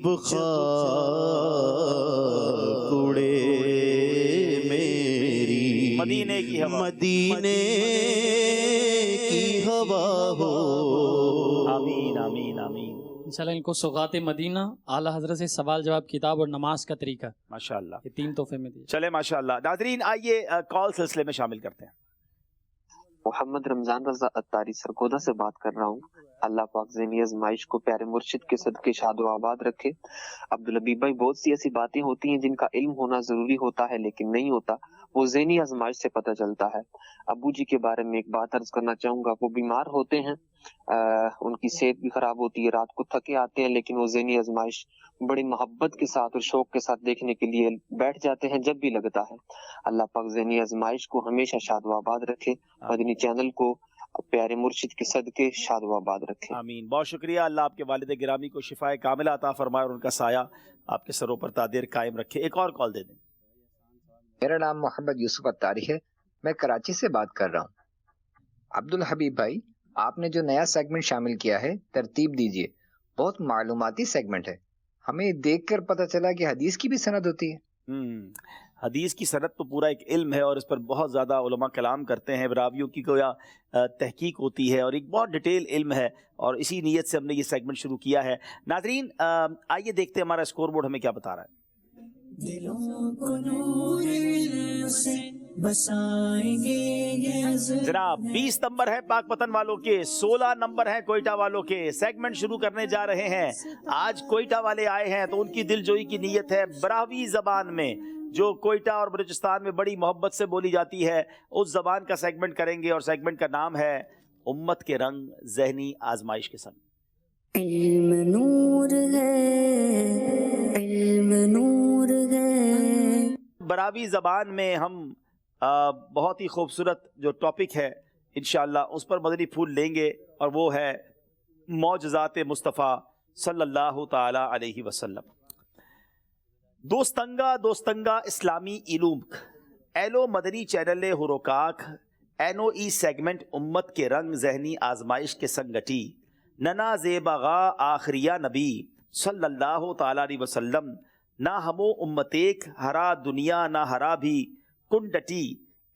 جب خاک اڑے میری مدینے کی ہوا مدینے کی ہوا ہو. آمین آمین آمین. انشاءاللہ ان کو سوغات مدینہ، اعلیٰ حضرت سے سوال جواب کتاب اور نماز کا طریقہ ماشاءاللہ یہ 3 تحفے میں دیے. چلے ماشاءاللہ. ناظرین آئیے کال سلسلے میں شامل کرتے ہیں. محمد رمضان رضا اتاری سرگودا سے بات کر رہا ہوں. اللہ پاک ذہنی آزمائش کو پیارے مرشد کے صدقے شاد و آباد رکھے. عبدالحبیب بھائی، بہت سی ایسی باتیں ہوتی ہیں جن کا علم ہونا ضروری ہوتا ہے لیکن نہیں ہوتا، وہ ذہنی آزمائش سے پتہ چلتا ہے. ابو جی کے بارے میں ایک بات عرض کرنا چاہوں گا. وہ بیمار ہوتے ہیں، ان کی صحت بھی خراب ہوتی ہے، رات کو تھکے آتے ہیں، لیکن وہ ذہنی آزمائش بڑی محبت کے ساتھ اور شوق کے ساتھ دیکھنے کے لیے بیٹھ جاتے ہیں جب بھی لگتا ہے. اللہ پاک ذہنی آزمائش کو ہمیشہ شاد و آباد رکھے، مدنی چینل کو پیارے مرشد کے صدقے شاد و آباد رکھے. آمین. بہت شکریہ. اللہ آپ کے والد گرامی کو شفائے کاملہ عطا فرمائے اور ان کا سایہ آپ کے سروں پر تادیر قائم رکھے. ایک اور کال دے دیں. میرا نام محمد یوسف اتاری ہے، میں کراچی سے بات کر رہا ہوں. عبدالحبیب بھائی، آپ نے جو نیا سیگمنٹ شامل کیا ہے ترتیب دیجئے. بہت معلوماتی سیگمنٹ ہے، ہمیں دیکھ کر پتہ چلا کہ حدیث کی بھی سند ہوتی ہے. حدیث کی سند تو پورا ایک علم ہے اور اس پر بہت زیادہ علماء کلام کرتے ہیں. راویوں کی گویا تحقیق ہوتی ہے اور ایک بہت ڈیٹیل علم ہے، اور اسی نیت سے ہم نے یہ سیگمنٹ شروع کیا ہے. ناظرین آئیے دیکھتے ہیں ہمارا اسکور بورڈ ہمیں کیا بتا رہا ہے. جناب 20 نمبر ہے پاک پتن والوں کے، 16 نمبر ہے کوئٹہ والوں کے. سیگمنٹ شروع کرنے جا رہے ہیں. آج کوئٹہ والے آئے ہیں تو ان کی دل جوئی کی نیت ہے براہوی زبان میں جو کوئٹہ اور بلوچستان میں بڑی محبت سے بولی جاتی ہے، اس زبان کا سیگمنٹ کریں گے، اور سیگمنٹ کا نام ہے امت کے رنگ ذہنی آزمائش کے سنگ. علم نور ہے، علم نور ہے. براہوی زبان میں ہم بہت ہی خوبصورت جو ٹاپک ہے انشاءاللہ اس پر مدنی پھول لیں گے، اور وہ ہے معجزات مصطفیٰ صلی اللہ تعالی علیہ وسلم. دوستنگا اسلامی علوم ایلو مدنی چینل ہروکاک اینو ای سیگمنٹ امت کے رنگ ذہنی آزمائش کے سنگٹی ننا زیبغا آخریہ نبی صلی اللہ تعالی علیہ وسلم نہ ہمو امتیک ہرا دنیا نہ ہرا بھی کنڈٹی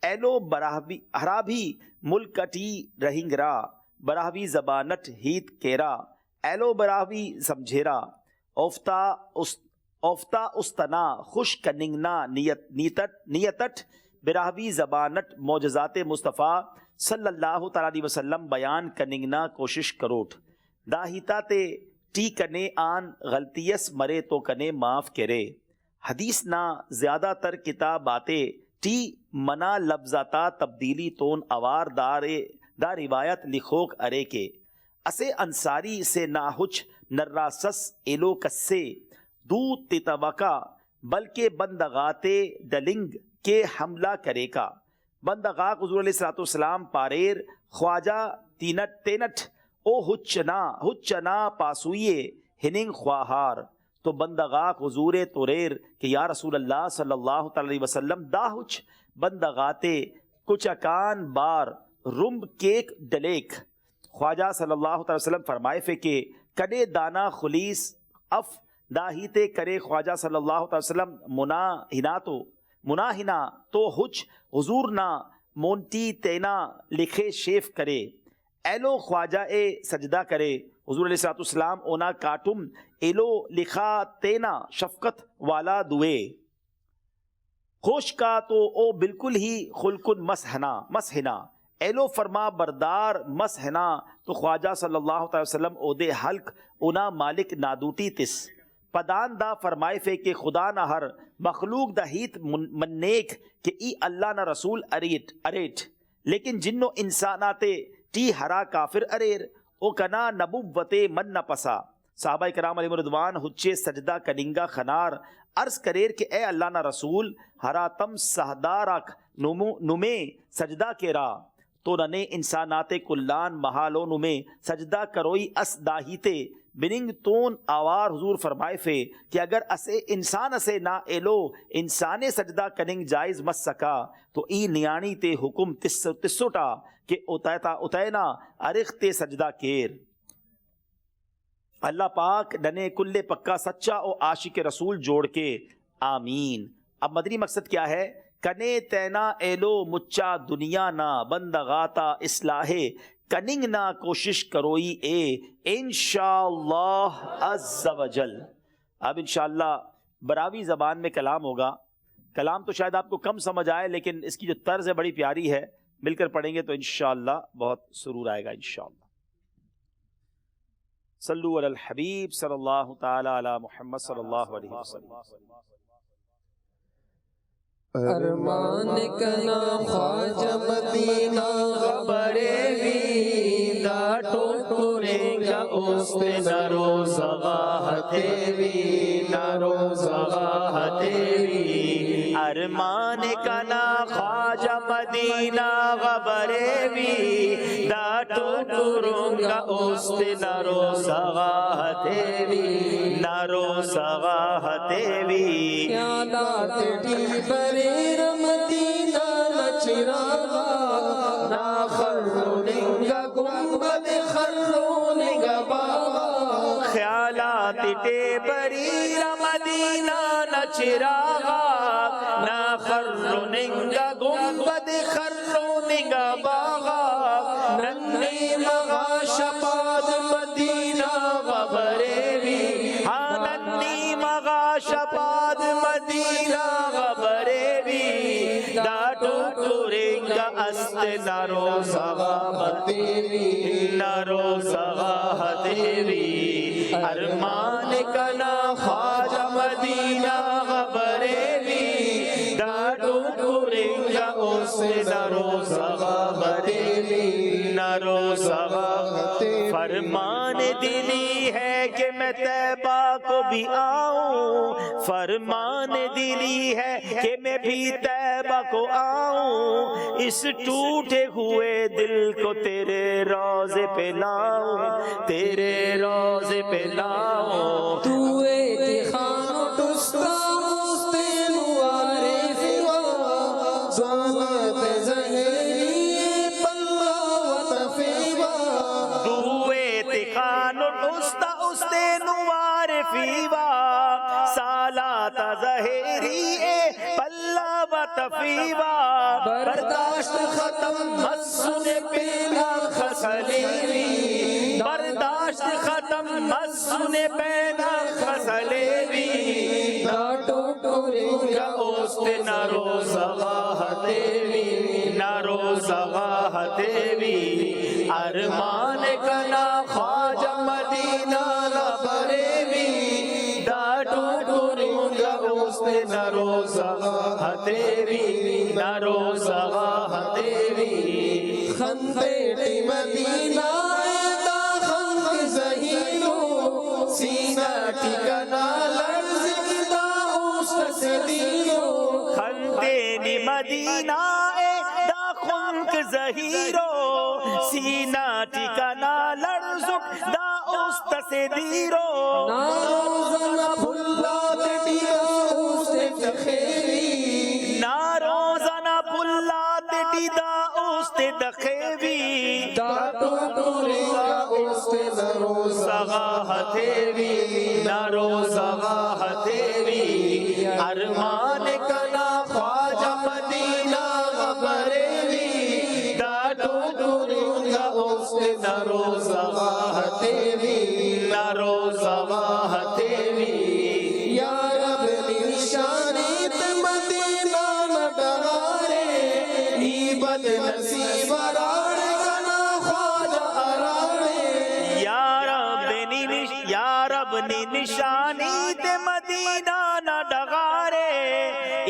ایلو براہوی ہرا بھی ملکٹی رہنگرا براہوی زبانٹ ہیت کیرا ایلو براہوی سمجھیرا اوفتا استنا خوش کننگنا نیتٹ براہوی زبانت معجزات مصطفیٰ صلی اللہ تعالی علیہ وسلم بیان کننگنا کوشش کروٹ داہیتا تے ٹی کنے آن غلطیس مرے تو کنے معاف کرے حدیث نہ زیادہ تر کتاباتے ٹی منا لفظاتا تبدیلی تون اوار دا روایت لکھوک ارے کے اسے انصاری سے ناہچ نراسس ایلو کسے دو تتوکا بلکہ بندغاتے ڈلنگ کے حملہ کرے کا بندغاق حضور علیہ السلام پاریر خواجہ تینٹ او ہچنا پاسوئے ہننگ خواہار تو بندغاق حضور توریر کہ یا رسول اللہ صلی اللہ علیہ وسلم داہچ بندغاتے کچکان بار رمب کیک ڈلیک خواجہ صلی اللہ علیہ وسلم فرمائے فے کہ کڈے دانا خلیس اف داہیتے کرے خواجہ صلی اللہ علیہ وسلم مناہنا تو ہچ حضور نہ مونٹی تینا لکھے شیف کرے ایلو خواجہ اے سجدہ کرے حضور علیہ السلام اونا کاٹم ایلو لکھا تینا شفقت والا دوے خوش کا تو او بالکل ہی خلکن مسہنا ایلو فرما بردار مسہنا تو خواجہ صلی اللہ علیہ وسلم او دے حلق اونا مالک نادوٹی تس پدان دا فرمائے فے کہ خدا نہ ہر مخلوق دا ہیت منیک کہ ای اللہ نہ رسول اریٹ لیکن جنو انساناتے ٹی ہرا کافر اریر او کنا نبوت من نہ پسا صحابہ کرام علیہ رضوان ہچے سجدہ کننگا خنار عرض کریر کہ اے اللہ نہ رسول ہرا تم سہدارک نمے سجدہ کرا تو ننے انسانات کلان محالو نمے سجدہ کروئی اس داہیتے بننگ تون آوار حضور فرمائے فے کہ اگر اسے انسان اسے نہ ایلو انسان سجدہ کننگ جائز مس سکا تو ای نیانی تے حکم تسوٹا کہ اتینا ارخ تے سجدہ کیر. اللہ پاک ننے کلے پکا سچا او عاشق رسول جوڑ کے آمین. اب مدنی مقصد کیا ہے؟ کنے تینا ایلو مچا دنیا نا بندغاتا اصلاحے کننگ نا کوشش کروئی اے انشاءاللہ عز و جل. اب انشاءاللہ براوی زبان میں کلام ہوگا. کلام تو شاید آپ کو کم سمجھ آئے لیکن اس کی جو طرز ہے بڑی پیاری ہے. مل کر پڑھیں گے تو انشاءاللہ بہت سرور آئے گا انشاءاللہ. صلو علی الحبیب صلی اللہ تعالی علی محمد صلی اللہ علیہ وسلم. ارمان کنا خواجہ مدینہ خبر بھی ڈاٹو کریں گا اس پہ نرو زغاہ تیری نرو زغاہ تیری. ارمان کنا خواجہ مدینہ خبر بھی ڈاٹو کروں گا اس پہ نرو زغاہ تیری نرو زغاہ تیری. خیالات ٹی بریر مدینہ نچراغا نا خروننگا گنبد خروننگا بابا. خیالات ٹے بریر مدینہ نچراغا نا خروننگا گنبد خروننگا بابا. ننی مغا شپاد مدینہ غبرے بھی ہاں ننی مغا شپاد مدینہ غبرے بھی ڈاٹو کرنگا است نرو زغاہ تیری نرو زغاہ تیری. ارمان کنا خواجہ مدینہ غبرے بھی ڈاٹو کرنگا اس نرو زغاہ تیری نرو زغاہ تیری. فرمان دلی ہے کہ میں طیبہ کو بھی آؤں. فرمان دلی ہے کہ میں بھی طیبہ کو آؤں. اس ٹوٹے ہوئے دل کو تیرے روضے پہ لاؤں تیرے روضے پہ لاؤں. تو اتخان ٹستا مستے نوارے فوا زوانت زہری پلہ وطفیوا. دو اتخان ٹستا استے نوار فیوا سالات زہری اے پلہ وطفیوا. برداشت ختم مسن پینا خسلیوی برداشت ختم مسن پینا خسلیوی. ڈاٹو کرنگا اس نرو زغاہ تیری نرو زغاہ تیری. ارمان کنا خواجہ مدینہ غبرے بھی ڈاٹو کرنگا اس نرو زغاہ تیری نرو زغاہ تیری. خندیٹی مدینہ دا خند زہیرو سینہ ٹکنا لرزق دا اوست سے دیرو. خندینی مدینہ دا خنک زہیرو سینہ ٹکنا لرزق دا اوست سے دیرو. ناروزنہ پھلات ٹیا اوست تخیری ناروزنہ پھلات ٹیا اوست تخیری. ڈاٹو کرنگا اوست نرو زغاہ تیری نرو زغاہ تیری. ارمان کنا خواجہ مدینہ غبرے بھی ڈاٹو کرنگا اوست نرو زغاہ تیری نرو زغاہ تیری. یا رب نشانی تے مدینہ نہ ڈغارے ای بد نصیب راڑے کنا خواجہ اراڑے. یا رب نی نشانی تے مدینہ نہ ڈغارے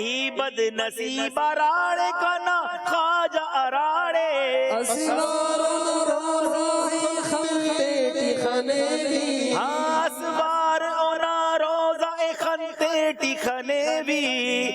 ای بد نصیب راڑے کنا خواجہ اراڑے. اسوارن روزہ خنتے ٹکھنے بھی ہاں اسوار اونا روزہ خنتے ٹکھنے بھی.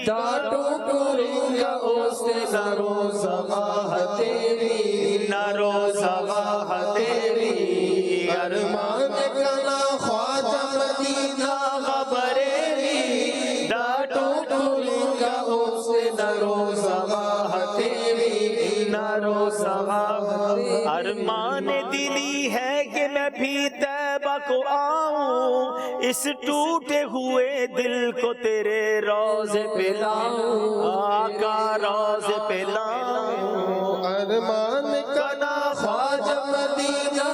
ڈاٹو کرنگا اوست نرو زغاہ تیری نرو زغاہ تیری. ارمان کنا خواجہ مدینہ غبرے بھی ڈاٹو کرنگا اوست نرو زغاہ تیری نرو زغاہ. ارمان دلی ہے کہ میں بھی طیبہ کو آؤں اس ٹوٹے ہوئے دل کو تیرے روضے پہ لاؤں آقا روضے پہ لاؤں ارمان کنا خواجہ مدینہ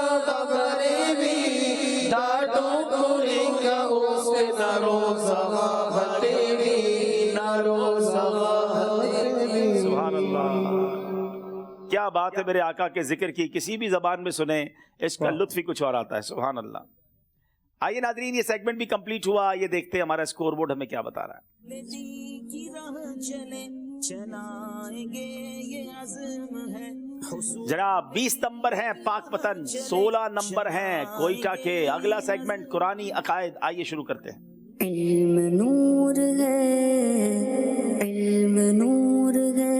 غریبی دادوں کوری کا اس کے نہ روزہ ہتیری نہ روزہ ہتیری. سبحان اللہ. کیا بات ہے میرے آقا کے ذکر کی، کسی بھی زبان میں سنیں اس کا لطف ہی کچھ اور آتا ہے. سبحان اللہ. آئیے ناظرین، یہ سیگمنٹ بھی کمپلیٹ ہوا. یہ دیکھتے ہیں ہمارا اسکور بورڈ ہمیں کیا بتا رہا ہے. جناب 20 نمبر ہیں پاک پتن، 16 نمبر ہیں کوئٹہ کے. اگلا سیگمنٹ قرآنی عقائد. آئیے شروع کرتے ہیں. علم نور ہے، علم نور ہے.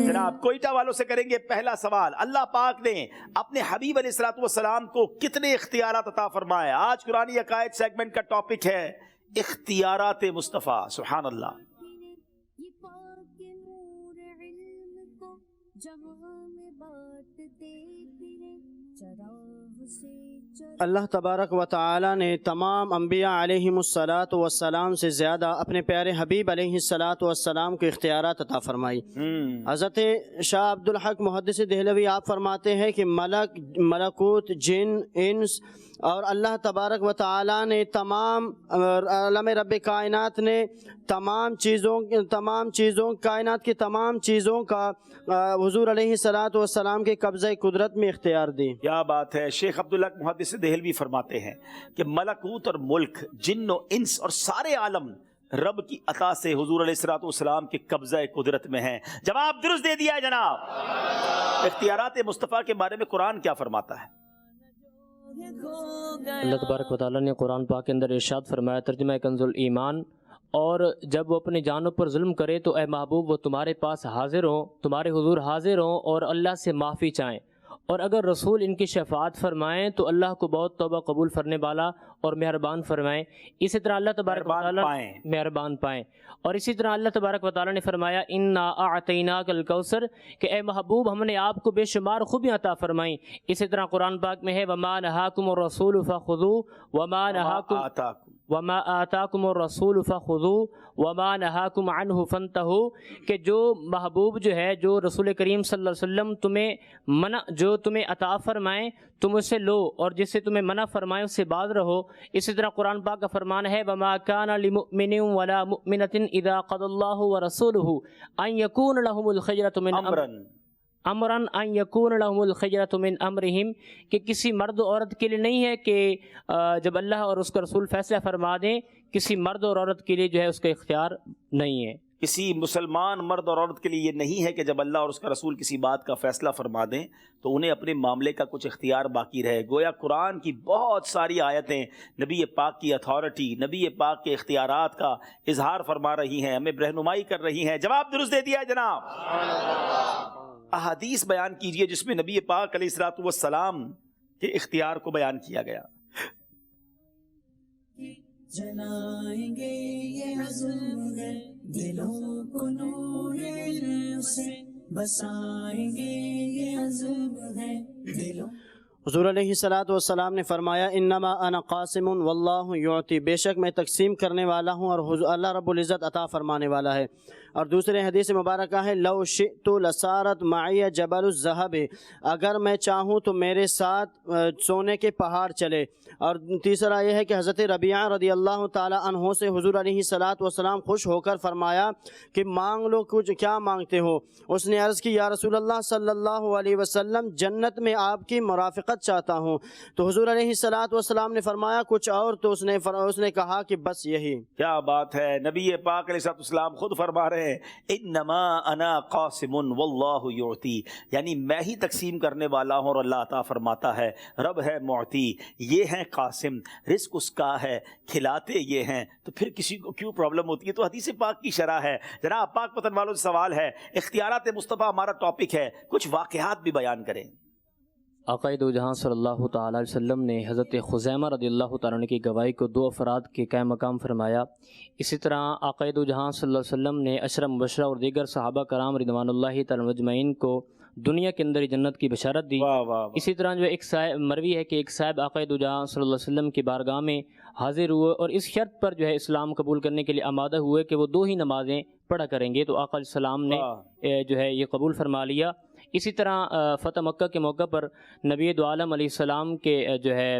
جناب کوئٹہ والوں سے کریں گے پہلا سوال. اللہ پاک نے اپنے حبیب علیہ الصلوۃ والسلام کو کتنے اختیارات عطا فرمائے؟ آج قرآنی عقائد سیگمنٹ کا ٹاپک ہے اختیارات مصطفیٰ. سبحان اللہ. اللہ تبارک و تعالی نے تمام انبیاء علیہم الصلاۃ والسلام سے زیادہ اپنے پیارے حبیب علیہ الصلاۃ والسلام کو اختیارات عطا فرمائی. حضرت شاہ عبد الحق محدث دہلوی آپ فرماتے ہیں کہ ملکوت، جن، انس اور اللہ تبارک و تعالی نے تمام عالم رب کائنات نے تمام چیزوں کائنات کی تمام چیزوں کا حضور علیہ الصلاۃ والسلام کے قبضہ قدرت میں اختیار دی. کیا بات ہے. شیخ عبداللہ محدث دہلوی فرماتے ہیں کہ ملکوت اور ملک، جن و انس اور سارے عالم رب کی عطا سے حضور علیہ الصلوۃ والسلام کے قبضہ قدرت میں ہیں. جواب درست دے دیا ہے جناب. اختیارات مصطفیٰ کے بارے میں قرآن کیا فرماتا ہے؟ اللہ تبارک و تعالیٰ نے قرآن پاک کے اندر ارشاد فرمایا، ترجمہ کنز الایمان، اور جب وہ اپنی جانوں پر ظلم کرے تو اے محبوب وہ تمہارے پاس حاضر ہوں، تمہارے حضور حاضر ہوں اور اللہ سے معافی چاہیں، اور اگر رسول ان کی شفاعت فرمائیں تو اللہ کو بہت توبہ قبول فرنے والا اور مہربان فرمائیں. اسی طرح اللہ تبارک و تعالیٰ مہربان پائیں. اور اسی طرح اللہ تبارک و تعالیٰ نے فرمایا انا اعطیناک الکوثر، کہ اے محبوب ہم نے آپ کو بے شمار خوبیاں عطا فرمائیں. اسی طرح قرآن پاک میں ہے وما نہاکم الرسول فخذوہ وما آتاکم الرسول فخذوہ وما نہاکم عنہ فانتہوا، کہ جو محبوب جو ہے، جو رسول کریم صلی اللہ علیہ وسلم جو تمہیں عطا فرمائیں تم اسے لو، اور جس سے تمہیں منع فرمائیں اس سے باز رہو. اسی طرح قرآن پاک کا فرمان ہے وما کان لمؤمن ولا مؤمنۃ اذا قضى الله ورسوله ان يكون لهم الخيرة من امرن ان یکون لهم الخیرۃ من امرہم، کہ کسی مرد و عورت کے لیے نہیں ہے کہ جب اللہ اور اس کا رسول فیصلہ فرما دیں، کسی مرد اور عورت کے لیے جو ہے اس کا اختیار نہیں ہے. کسی مسلمان مرد اور عورت کے لیے یہ نہیں ہے کہ جب اللہ اور اس کا رسول کسی بات کا فیصلہ فرما دیں تو انہیں اپنے معاملے کا کچھ اختیار باقی رہے. گویا قرآن کی بہت ساری آیتیں نبی پاک کی اتھارٹی، نبی پاک کے اختیارات کا اظہار فرما رہی ہیں، ہمیں رہنمائی کر رہی ہیں. جواب درست دے دیا ہے جناب. احادیث بیان کیجئے جس میں نبی پاک علیہ الصلوۃ والسلام کے اختیار کو بیان کیا گیا. جلائیں گے یہ عزم ہے دلوں کو نور علم سے، بسائیں گے یہ عزم ہے دلوں. حضور علیہ الصلوۃ والسلام نے فرمایا انما انا قاسم واللہ یعطی، بے شک میں تقسیم کرنے والا ہوں اور اللہ رب العزت عطا فرمانے والا ہے. اور دوسرے حدیث مبارکہ ہے لو شئت لسارت معی جبل الذہب، اگر میں چاہوں تو میرے ساتھ سونے کے پہاڑ چلے. اور تیسرا یہ ہے کہ حضرت ربیعہ رضی اللہ تعالی عنہ سے حضور علیہ الصلوۃ والسلام خوش ہو کر فرمایا کہ مانگ لو، کچھ کیا مانگتے ہو؟ اس نے عرض کی یا رسول اللہ صلی اللہ علیہ وسلم جنت میں آپ کی مرافقت چاہتا ہوں. تو حضور علیہ الصلوۃ والسلام نے فرمایا کچھ اور؟ تو اس نے کہا کہ بس یہی. کیا بات ہے. نبی پاک علیہ الصلوۃ والسلام خود فرما رہے ہیں انما انا قاسم واللہ یعطی، یعنی میں ہی تقسیم کرنے والا ہوں اور اللہ عطا فرماتا ہے. رب ہے معطی، یہ ہیں قاسم، رزق اس کا ہے، کھلاتے یہ ہیں، تو پھر کسی کو کیوں پرابلم ہوتی ہے؟ تو حدیث پاک کی شرح ہے. جناب پاک پتن والوں سے سوال ہے، اختیارات مصطفیٰ ہمارا ٹاپک ہے، کچھ واقعات بھی بیان کریں. آقا دو جہاں صلی اللہ تعالیٰ علیہ وسلم نے حضرت خزیمہ رضی اللہ تعالیٰ عنہ کی گواہی کو 2 افراد کے قائم مقام فرمایا. اسی طرح آقا دو جہاں صلی اللہ علیہ وسلم نے عشرہ مبشرہ اور دیگر صحابہ کرام رضوان اللہ تعالیٰ اجمعین کو دنیا کے اندر جنت کی بشارت دی. اسی طرح جو ایک مروی ہے کہ ایک صاحب آقا دو جہاں صلی اللہ علیہ وسلم کی بارگاہ میں حاضر ہوئے اور اس شرط پر جو ہے اسلام قبول کرنے کے لیے آمادہ ہوئے کہ وہ 2 ہی نمازیں پڑھا کریں گے, تو آقا علیہ السلام نے جو ہے یہ قبول فرما لیا. اسی طرح فتح مکہ کے موقع پر نبی دو عالم علیہ السلام کے جو ہے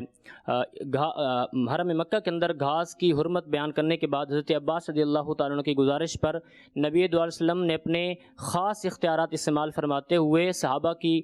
حرم مکہ کے اندر گھاس کی حرمت بیان کرنے کے بعد حضرت عباس رضی اللہ تعالیٰ عنہ کی گزارش پر نبی دو علیہ وسلم نے اپنے خاص اختیارات استعمال فرماتے ہوئے صحابہ کی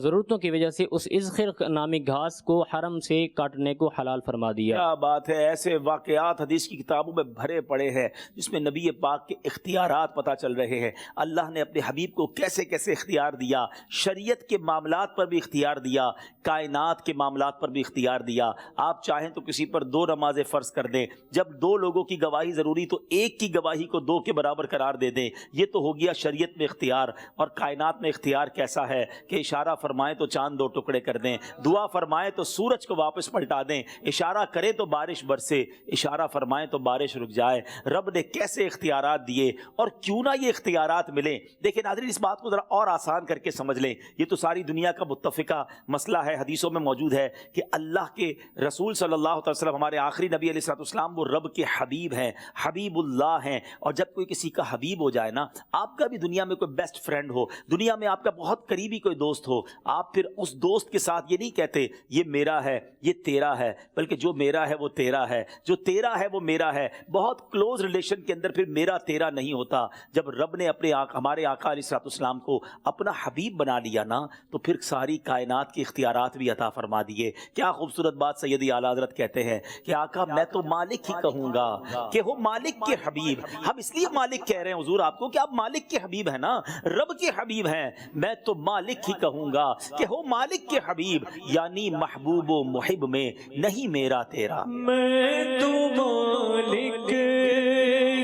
ضرورتوں کی وجہ سے اس اذخر نامی گھاس کو حرم سے کاٹنے کو حلال فرما دیا. کیا بات ہے, ایسے واقعات حدیث کی کتابوں میں بھرے پڑے ہیں جس میں نبی پاک کے اختیارات پتہ چل رہے ہیں. اللہ نے اپنے حبیب کو کیسے کیسے اختیار دیا, شریعت کے معاملات پر بھی اختیار دیا, کائنات کے معاملات پر بھی اختیار دیا. آپ چاہیں تو کسی پر 2 نمازیں فرض کر دیں, جب 2 لوگوں کی گواہی ضروری تو ایک کی گواہی کو 2 کے برابر قرار دے دیں. یہ تو ہو گیا شریعت میں اختیار. اور کائنات میں اختیار کیسا ہے کہ اشارہ فرمائیں تو چاند 2 ٹکڑے کر دیں, دعا فرمائیں تو سورج کو واپس پلٹا دیں, اشارہ کریں تو بارش برسے, اشارہ فرمائیں تو بارش رک جائے. رب نے کیسے اختیارات دیے اور کیوں نہ یہ اختیارات ملیں. دیکھیں ناظرین, اس بات کو ذرا اور آسان کر کے سمجھ لیں. یہ تو ساری دنیا کا متفقہ مسئلہ ہے, حدیثوں میں موجود ہے کہ اللہ کے رسول صلی اللہ علیہ وسلم ہمارے آخری نبی علیہ السلام وہ رب کے حبیب ہیں, حبیب اللہ ہیں. اور جب کوئی کسی کا حبیب ہو جائے نا, آپ کا بھی دنیا میں کوئی بیسٹ فرینڈ ہو, دنیا میں آپ کا بہت قریبی کوئی دوست ہو, آپ پھر اس دوست کے ساتھ یہ نہیں کہتے یہ میرا ہے یہ تیرا ہے, بلکہ جو میرا ہے وہ تیرا ہے, جو تیرا ہے وہ میرا ہے. بہت کلوز ریلیشن کے اندر پھر میرا تیرا نہیں ہوتا. جب رب نے اپنے ہمارے آقا علیہ السلام کو اپنا حبیب بنا لیا نا, تو پھر ساری کائنات کے اختیارات بھی عطا فرما دیے. کیا خوبصورت بات سیدی اعلیٰ حضرت کہتے ہیں کہ آقا میں تو مالک ہی کہوں گا کہ ہو مالک کے حبیب. ہم اس لیے مالک کہہ رہے ہیں حضور آپ کو کہ آپ مالک کے حبیب ہیں نا, رب کے حبیب ہیں. میں تو مالک ہی کہوں گا کہ ہو مالک کے حبیب, یعنی محبوب و محب میں نہیں میرا تیرا. میں تو مالک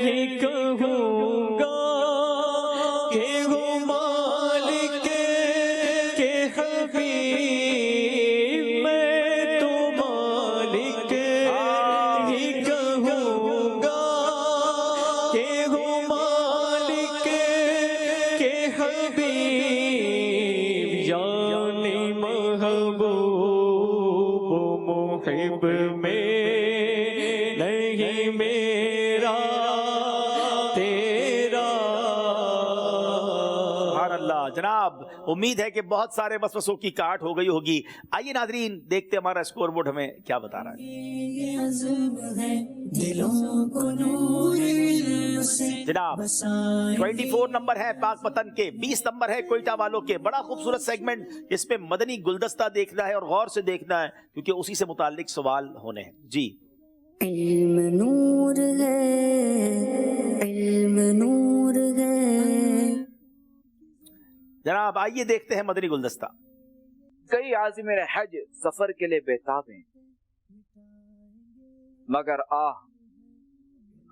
ہی کہوں گا کہ ہو مالک کے حبیب. میں تو مالک ہی کہوں گا کہ ہو مالک کے حبیب, یعنی محبوب و محب میں نہیں میرا تیرا. سبحان اللہ. جناب امید ہے کہ بہت سارے وسوسوں کی کاٹ ہو گئی ہوگی. آئیے ناظرین دیکھتے ہمارا اسکور بورڈ ہمیں کیا بتا رہا ہے. یہ عزم ہے دلوں کو نور سے جناب 24 نمبر ہے پاک پتن کے, 20 نمبر ہے کوئٹہ والوں کے. بڑا خوبصورت سیگمنٹ جس میں مدنی گلدستہ دیکھنا ہے اور غور سے دیکھنا ہے کیونکہ اسی سے متعلق سوال ہونے ہیں. جی علم نور ہے, علم نور ہے. جناب آئیے دیکھتے ہیں مدنی گلدستہ. کئی عازمین حج سفر کے لیے بےتاب ہیں, مگر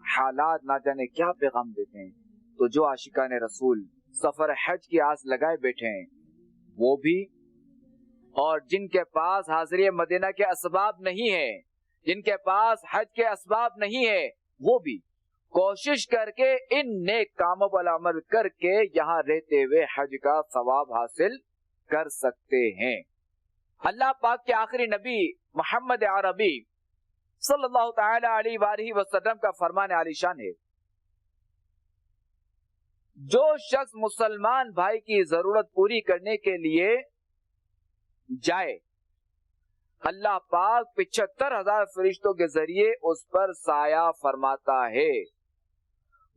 حالات نہ جانے کیا پیغام دیتے ہیں. تو جو عاشقان رسول سفر حج کی آس لگائے بیٹھے ہیں وہ بھی, اور جن کے پاس حاضری مدینہ کے اسباب نہیں ہیں, جن کے پاس حج کے اسباب نہیں ہیں, وہ بھی کوشش کر کے ان نیک کاموں پر عمل کر کے یہاں رہتے ہوئے حج کا ثواب حاصل کر سکتے ہیں. اللہ پاک کے آخری نبی محمد عربی صلی اللہ تعالی علیہ وآلہ وسلم کا فرمان عالی شان ہے, جو شخص مسلمان بھائی کی ضرورت پوری کرنے کے لیے جائے, اللہ پاک 75,000 فرشتوں کے ذریعے اس پر سایہ فرماتا ہے,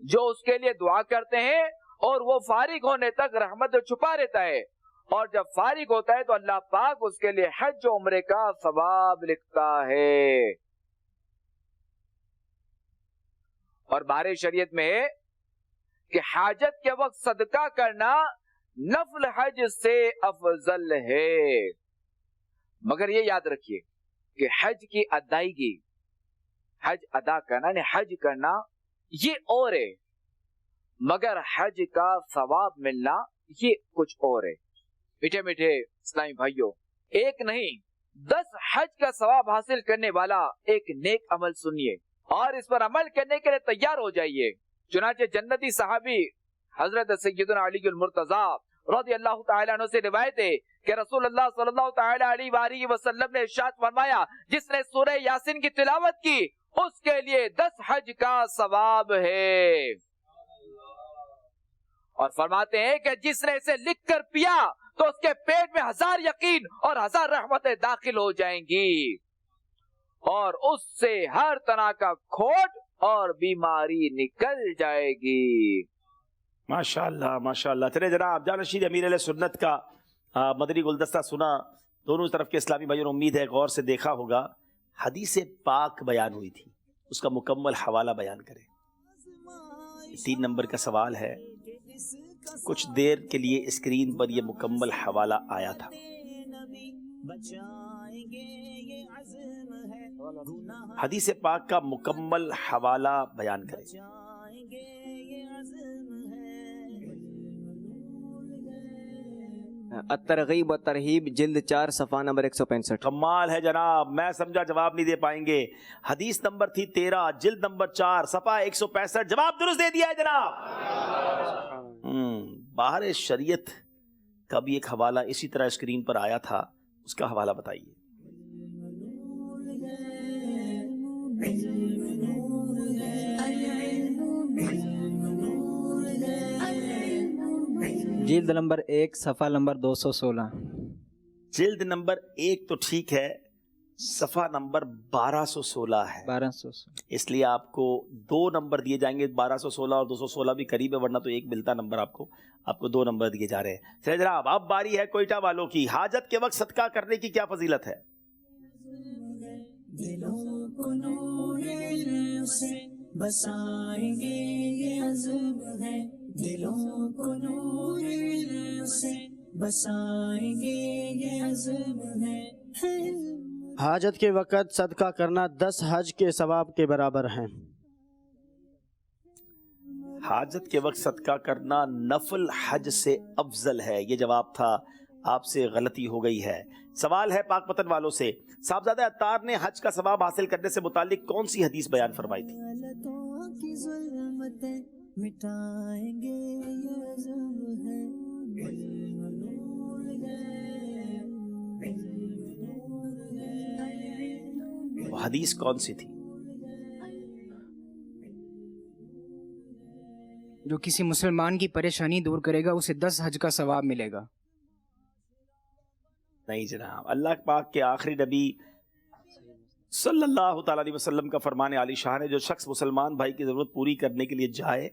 جو اس کے لیے دعا کرتے ہیں اور وہ فارغ ہونے تک رحمت چھپا رہتا ہے, اور جب فارغ ہوتا ہے تو اللہ پاک اس کے لیے حج و عمرے کا ثواب لکھتا ہے. اور بارے شریعت میں ہے کہ حاجت کے وقت صدقہ کرنا نفل حج سے افضل ہے. مگر یہ یاد رکھیے کہ حج کی ادائیگی, حج ادا کرنا یعنی حج کرنا یہ اور ہے, مگر حج کا ثواب ملنا یہ کچھ اور ہے. میٹھے میٹھے اسلامی بھائیوں, ایک نہیں 10 حج کا ثواب حاصل کرنے والا ایک نیک عمل سنیے اور اس پر عمل کرنے کے لیے تیار ہو جائیے. چنانچہ جنتی صحابی حضرت سیدنا علی المرتضیٰ رضی اللہ تعالیٰ عنہ سے روایت ہے کہ رسول اللہ صلی اللہ تعالیٰ علیہ وآلہ وسلم نے ارشاد فرمایا جس نے سورہ یاسین کی تلاوت کی اس کے لیے 10 حج کا ثواب ہے. اور فرماتے ہیں کہ جس نے اسے لکھ کر پیا تو اس کے پیٹ میں 1000 یقین اور 1000 رحمتیں داخل ہو جائیں گی اور اس سے ہر طرح کا کھوٹ اور بیماری نکل جائے گی. ماشاءاللہ ماشاءاللہ. چلے جناب جانشین امیر علیہ سنت کا مدنی گلدستہ سنا. دونوں طرف کے اسلامی بھائیوں نے امید ہے غور سے دیکھا ہوگا. حدیث پاک بیان ہوئی تھی, اس کا مکمل حوالہ بیان کریں. 3 نمبر کا سوال ہے. کچھ دیر کے لیے اسکرین پر یہ مکمل حوالہ آیا تھا. حدیث پاک کا مکمل حوالہ بیان کریں. الترغیب و ترہیب جلد 4 صفحہ نمبر 165. کمال ہے جناب, میں سمجھا جواب نہیں دے پائیں گے. حدیث نمبر تھی 13 جلد نمبر 4 صفحہ 165. جواب درست دے دیا ہے جناب. باہر شریعت کا بھی ایک حوالہ اسی طرح اسکرین پر آیا تھا, اس کا حوالہ بتائیے. جلد نمبر 1 صفحہ نمبر 216. جلد نمبر 1 تو ٹھیک ہے, صفحہ نمبر 1216 ہے. 1216 اس لیے آپ کو 2 نمبر دیے جائیں گے. 1216 اور 216 بھی قریب ہے, ورنہ تو ایک ملتا نمبر آپ کو 2 نمبر دیے جا رہے ہیں. چلے جناب اب باری ہے کوئٹہ والوں کی. حاجت کے وقت صدقہ کرنے کی کیا فضیلت ہے؟ دلوں کو نور علم سے بسائیں گے یہ عزم ہے. دلوں کو نور علم سے بسائیں گے یہ عزم ہے. حاجت کے وقت صدقہ کرنا 10 حج کے ثواب کے برابر ہیں. حاجت کے وقت صدقہ کرنا نفل حج سے افضل ہے. یہ جواب تھا, آپ سے غلطی ہو گئی ہے. سوال ہے پاک پتن والوں سے, صاحبزادہ عطار نے حج کا ثواب حاصل کرنے سے متعلق کون سی حدیث بیان فرمائی تھی؟ مٹائیں گے یہ عزم ہے. وہ حدیث کون سی تھی؟ جو کسی مسلمان کی پریشانی دور کرے گا اسے 10 حج کا ثواب ملے گا. نہیں جناب, اللہ پاک کے آخری نبی صلی اللہ تعالیٰ علیہ وسلم کا فرمان عالی شان ہے, جو شخص مسلمان بھائی کی ضرورت پوری کرنے کے لیے جائے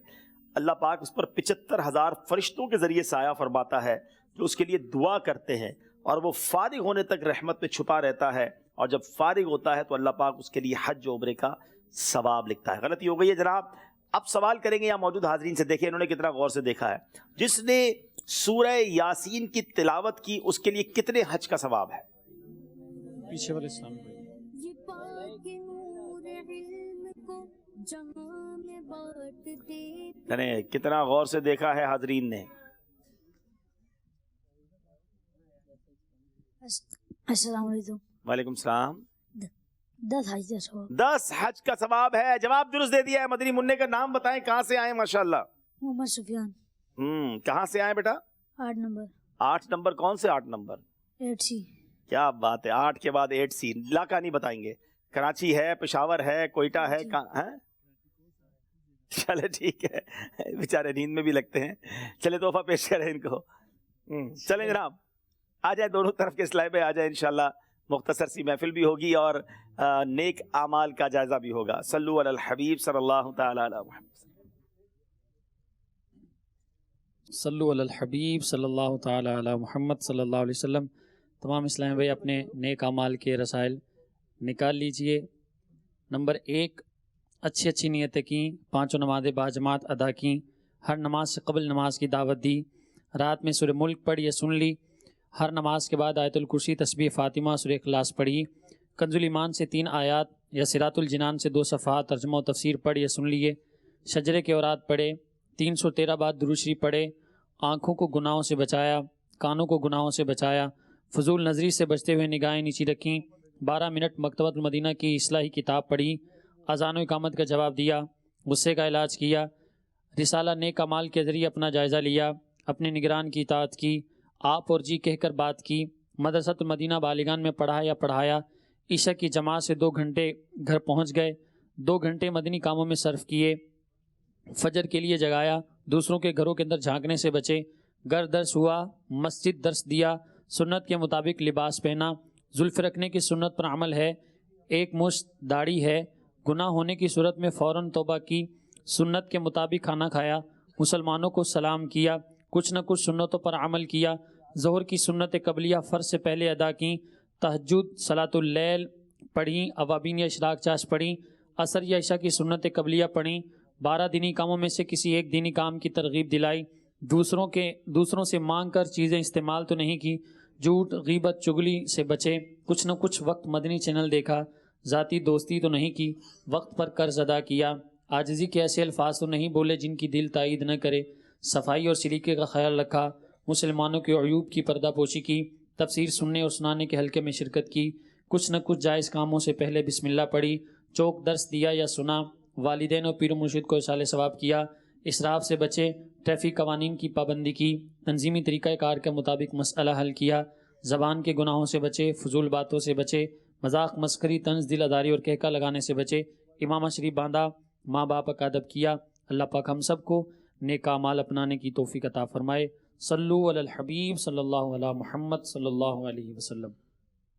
اللہ پاک اس پر 75,000 فرشتوں کے ذریعے سایہ فرماتا ہے جو اس کے لیے دعا کرتے ہیں, اور وہ فارغ ہونے تک رحمت میں چھپا رہتا ہے, اور جب فارغ ہوتا ہے تو اللہ پاک اس کے لیے حج و عمرے کا ثواب لکھتا ہے. غلطی ہو گئی ہے جناب. اب سوال کریں گے یہاں موجود حاضرین سے, دیکھیں انہوں نے کتنا غور سے دیکھا ہے. جس نے سورہ یاسین کی تلاوت کی اس کے لیے کتنے حج کا ثواب ہے؟ پیچھے والے اسلام یعنی کتنا غور سے دیکھا ہے حاضرین نے. السلام علیکم. وعلیکم السلام. 10 حج کا ثواب. 10 حج کا ثواب ہے. جواب درست دے دیا ہے. مدنی منع کا نام بتائیں, کہاں سے آئے؟ ماشاءاللہ. محمد سفیان. کہاں سے آئے بیٹا؟ 8 نمبر. 8 نمبر کون سے 8 نمبر؟ 8C. کیا بات ہے, 8 کے بعد 8C. علاقہ نہیں بتائیں گے, کراچی ہے, پشاور ہے, کوئٹہ ہے, کہاں ہے؟ چلے ٹھیک ہے, بیچارے نیند میں بھی لگتے ہیں. چلے تحفہ پیش کریں ان کو. چلیں جناب, آ جائے دونوں طرف کے اسلائی پہ آ جائے. انشاءاللہ مختصر سی محفل بھی ہوگی اور نیک اعمال کا جائزہ بھی ہوگا. صلو علی الحبیب صلی اللہ تعالی علی محمد. صلو علی الحبیب صلی اللہ تعالی علی محمد صلی اللہ علیہ وسلم. تمام اسلامی بھائی اپنے نیک اعمال کے رسائل نکال لیجئے. نمبر 1, اچھی نیتیں کیں, 5 نمازیں باجماعت ادا کیں, ہر نماز سے قبل نماز کی دعوت دی, رات میں سورہ ملک پڑھی یا سن لی, ہر نماز کے بعد آیت الکرسی تسبیح فاطمہ سورہ اخلاص پڑھی, کنز الایمان سے 3 آیات یا صراط الجنان سے 2 صفحات ترجمہ و تفسیر پڑھ یا سن لیے, شجرے کے اوراد پڑھے, 313 بار درود شریف پڑھے, آنکھوں کو گناہوں سے بچایا, کانوں کو گناہوں سے بچایا, فضول نظری سے بچتے ہوئے نگاہیں نیچی رکھیں، 12 منٹ مکتبۃ المدینہ کی اصلاحی کتاب پڑھی، اذان و اقامت کا جواب دیا، غصے کا علاج کیا، رسالہ نیک اعمال کے ذریعے اپنا جائزہ لیا، اپنے نگران کی اطاعت کی، آپ اور جی کہہ کر بات کی، مدرسۃ المدینہ بالغان میں پڑھایا، عشاء کی جماعت سے 2 گھنٹے گھر پہنچ گئے، 2 گھنٹے مدنی کاموں میں صرف کیے، فجر کے لیے جگایا، دوسروں کے گھروں کے اندر جھانکنے سے بچے، گھر درس ہوا، مسجد درس دیا، سنت کے مطابق لباس پہنا، زلف رکھنے کی سنت پر عمل ہے، 1 مشت داڑھی ہے، گناہ ہونے کی صورت میں فوراً توبہ کی، سنت کے مطابق کھانا کھایا، مسلمانوں کو سلام کیا، کچھ نہ کچھ سنتوں پر عمل کیا، ظہر کی سنت قبلیہ فرض سے پہلے ادا کی، تہجد صلاۃ اللیل پڑھیں، اوابین یا اشراق چاش پڑھیں، عصر یا عشاء کی سنت قبلیہ پڑھیں، 12 دینی کاموں میں سے کسی ایک دینی کام کی ترغیب دلائی، دوسروں سے مانگ کر چیزیں استعمال تو نہیں کی، جھوٹ غیبت چگلی سے بچے، کچھ نہ کچھ وقت مدنی چینل دیکھا، ذاتی دوستی تو نہیں کی، وقت پر قرض ادا کیا، عاجزی کے ایسے الفاظ تو نہیں بولے جن کی دل تائید نہ کرے، صفائی اور سلیقے کا خیال رکھا، مسلمانوں کے عیوب کی پردہ پوشی کی، تفسیر سننے اور سنانے کے حلقے میں شرکت کی، کچھ نہ کچھ جائز کاموں سے پہلے بسم اللہ پڑھی، چوک درس دیا یا سنا، والدین اور پیر و مرشد کو اصال ثواب کیا، اسراف سے بچے، ٹریفک قوانین کی پابندی کی، تنظیمی طریقہ کار کے مطابق مسئلہ حل کیا، زبان کے گناہوں سے بچے، فضول باتوں سے بچے، مذاق مسخری طنز دل اداری اور کہکا لگانے سے بچے، امامہ شریف باندھا، ماں باپ کا ادب کیا۔ اللہ پاک ہم سب کو نیک اعمال اپنانے کی توفیق عطا فرمائے۔ صلو علی الحبیب صلی اللہ علی محمد صلی اللہ علیہ وسلم۔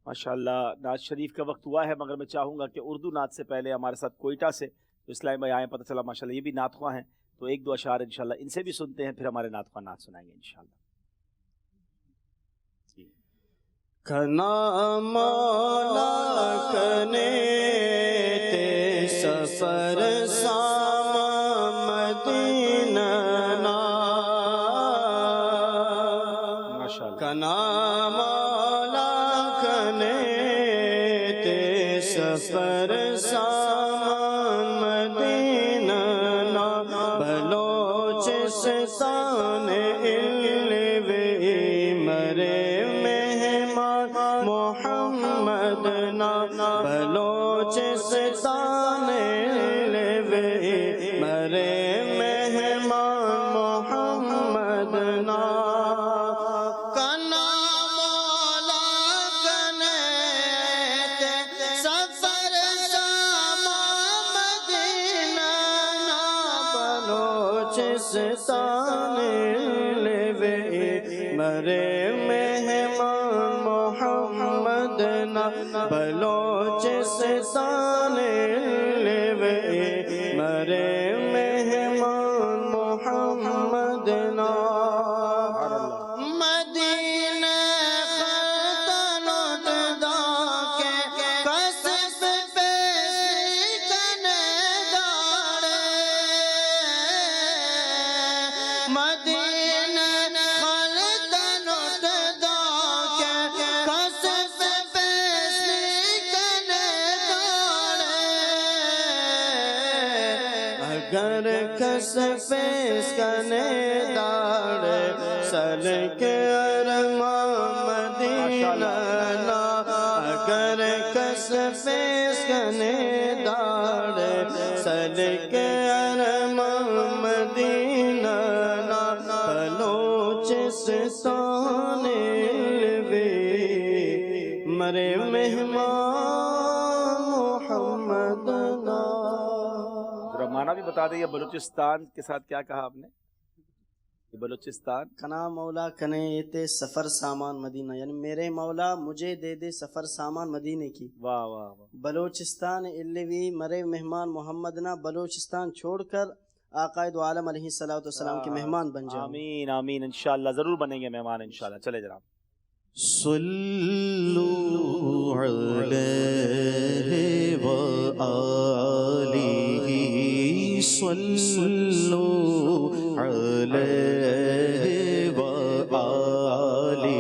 ماشاءاللہ نعت شریف کا وقت ہوا ہے، مگر میں چاہوں گا کہ اردو نعت سے پہلے ہمارے ساتھ کوئٹہ سے تو اسلام بھائی آئیں، پتہ چلا ماشاءاللہ یہ بھی نعت خواں ہیں، تو 1-2 اشعار انشاءاللہ ان سے بھی سنتے ہیں، پھر ہمارے نعت خواں نعت سنائیں گے انشاءاللہ۔ کنا مولا کنے تے سفر سام مدینہ نا، کنا مولا کنے تے سفر سام مدینہ نا، بلوچستان الوی مرے محمد نا، بلوچستان الوی مرے مہمان محمد نا، کنا مولا کنے تے سفر سام مدینہ نا، بلوچستان الوی مرے مہمان محمد نا، بلوچستان الوی مرے مہمان محمد نا، مدینہ ختن دا کے قصب پہ سکنے داڑے، مدینہ ختن دا کے قصب پہ سکنے داڑے، اگر قصب پہ سکنے داڑے سلک ارمان مدینہ نا، اگر قصب پہ سکنے داڑے سلک ارمان مدینہ نا، بلوچستان الوی مرے مہمان محمد نا۔ ذرا معنی بھی بتا دیں، یہ بلوچستان کے ساتھ کیا کہا آپ نے؟ یہ بلوچستان کنا مولا کنے تے سفر سامان مدینہ، یعنی میرے مولا مجھے دے دے سفر سامان مدینے کی۔ واہ واہ واہ۔ بلوچستان الوی مرے مہمان محمد نا، بلوچستان چھوڑ کر آقائے دو عالم علیہ السلام کے مہمان بن جاؤں۔ آمین آمین، انشاءاللہ ضرور بنیں گے مہمان انشاءاللہ۔ چلے جناب۔ صلو علیہ وآلہ، صلو علیہ وآلہ،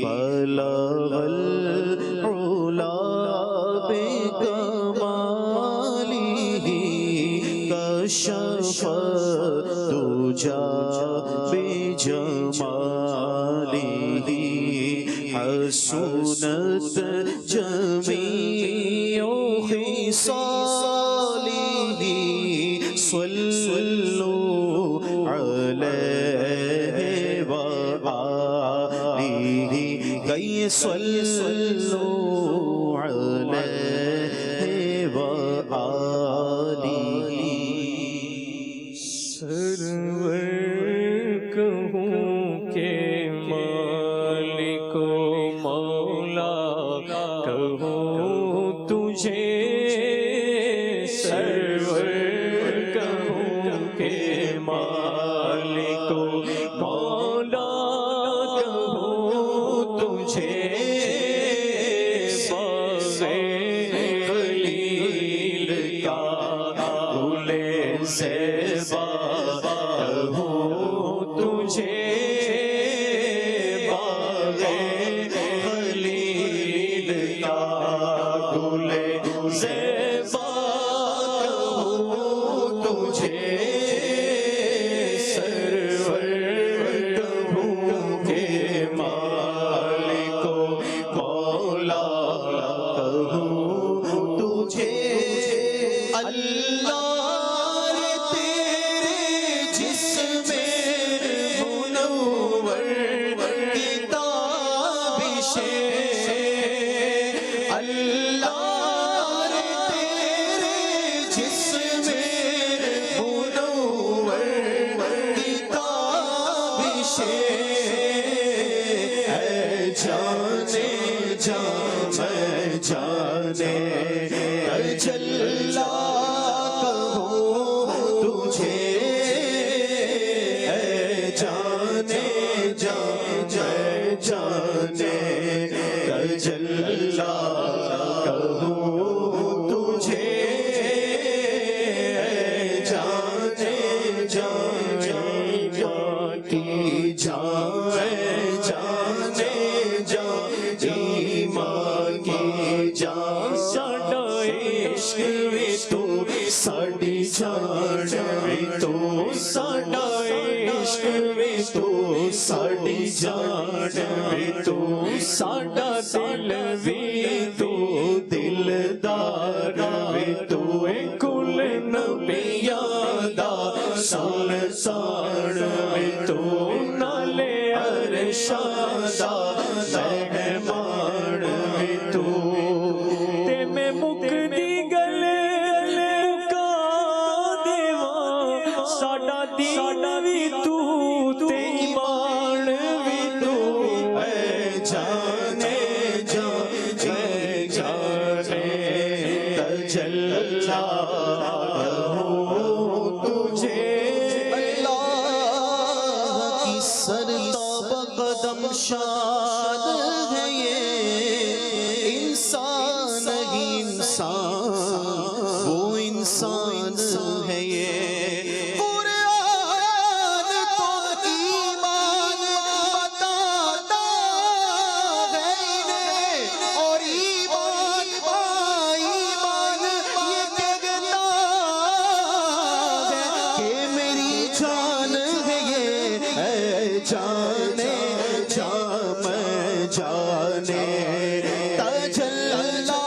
بلغ العلا بکمالہ، کشف الدجى بجمالہ، حسنت جميع خصاله صلوا عليه وآله كي صلوا عليه وآله سرور کہوں کہ مالک و مولا کہوں تجھے سرور کہوں کہ مالک و مولا کہوں تجھے خلیل کا گل زیبا کہوں تجھے باغ خلیل کا گل زیبا کہوں تجھے سرور کہوں کہ مالک و مولا کہوں تجھے اللہ تیرے جسم منور کتابش اللہ تیرے جسم منور کتابش اے جانے جانے تجلی کہوں تجھے اے جانے جانے تجلی کہوں تجھے اے جانے کی جانے ایمان کی جان ساڈا عشق وی تو ساڈی جان وی تو ساڈا عشق وی تو ساڈی جان وی تو ساڈا دل وی تو دلدار وی تو کل نبیاں دا سلطان وی تو نالے عرشاں دا مہمان وی تو تے میں مکدی گلے مکا دیواں ساڈا دین وی تو تے ایمان وی تو اے جانے تجلی کہوں تجھے اللہ کی سرتاب قدم شاد ہے یہ انسان نہیں انسان وہ انسان ہے یہ قرآن تو ایمان بتاتا ہے انہیں اور ایمان یہ کہتا ہے کہ میری جان ہے یہ اے جانے جانے تجلی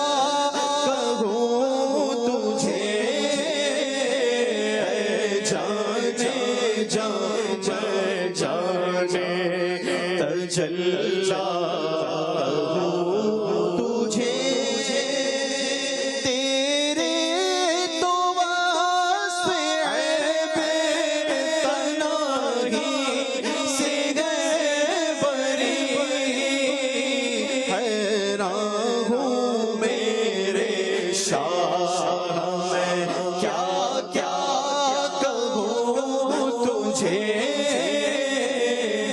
کہوں تجھے اے جانے تجلی کہوں تجھے تیرے تو وصف عیب تنہی سے گئے بری حیران ہوں میرے شاہ میں کیا کہوں تجھے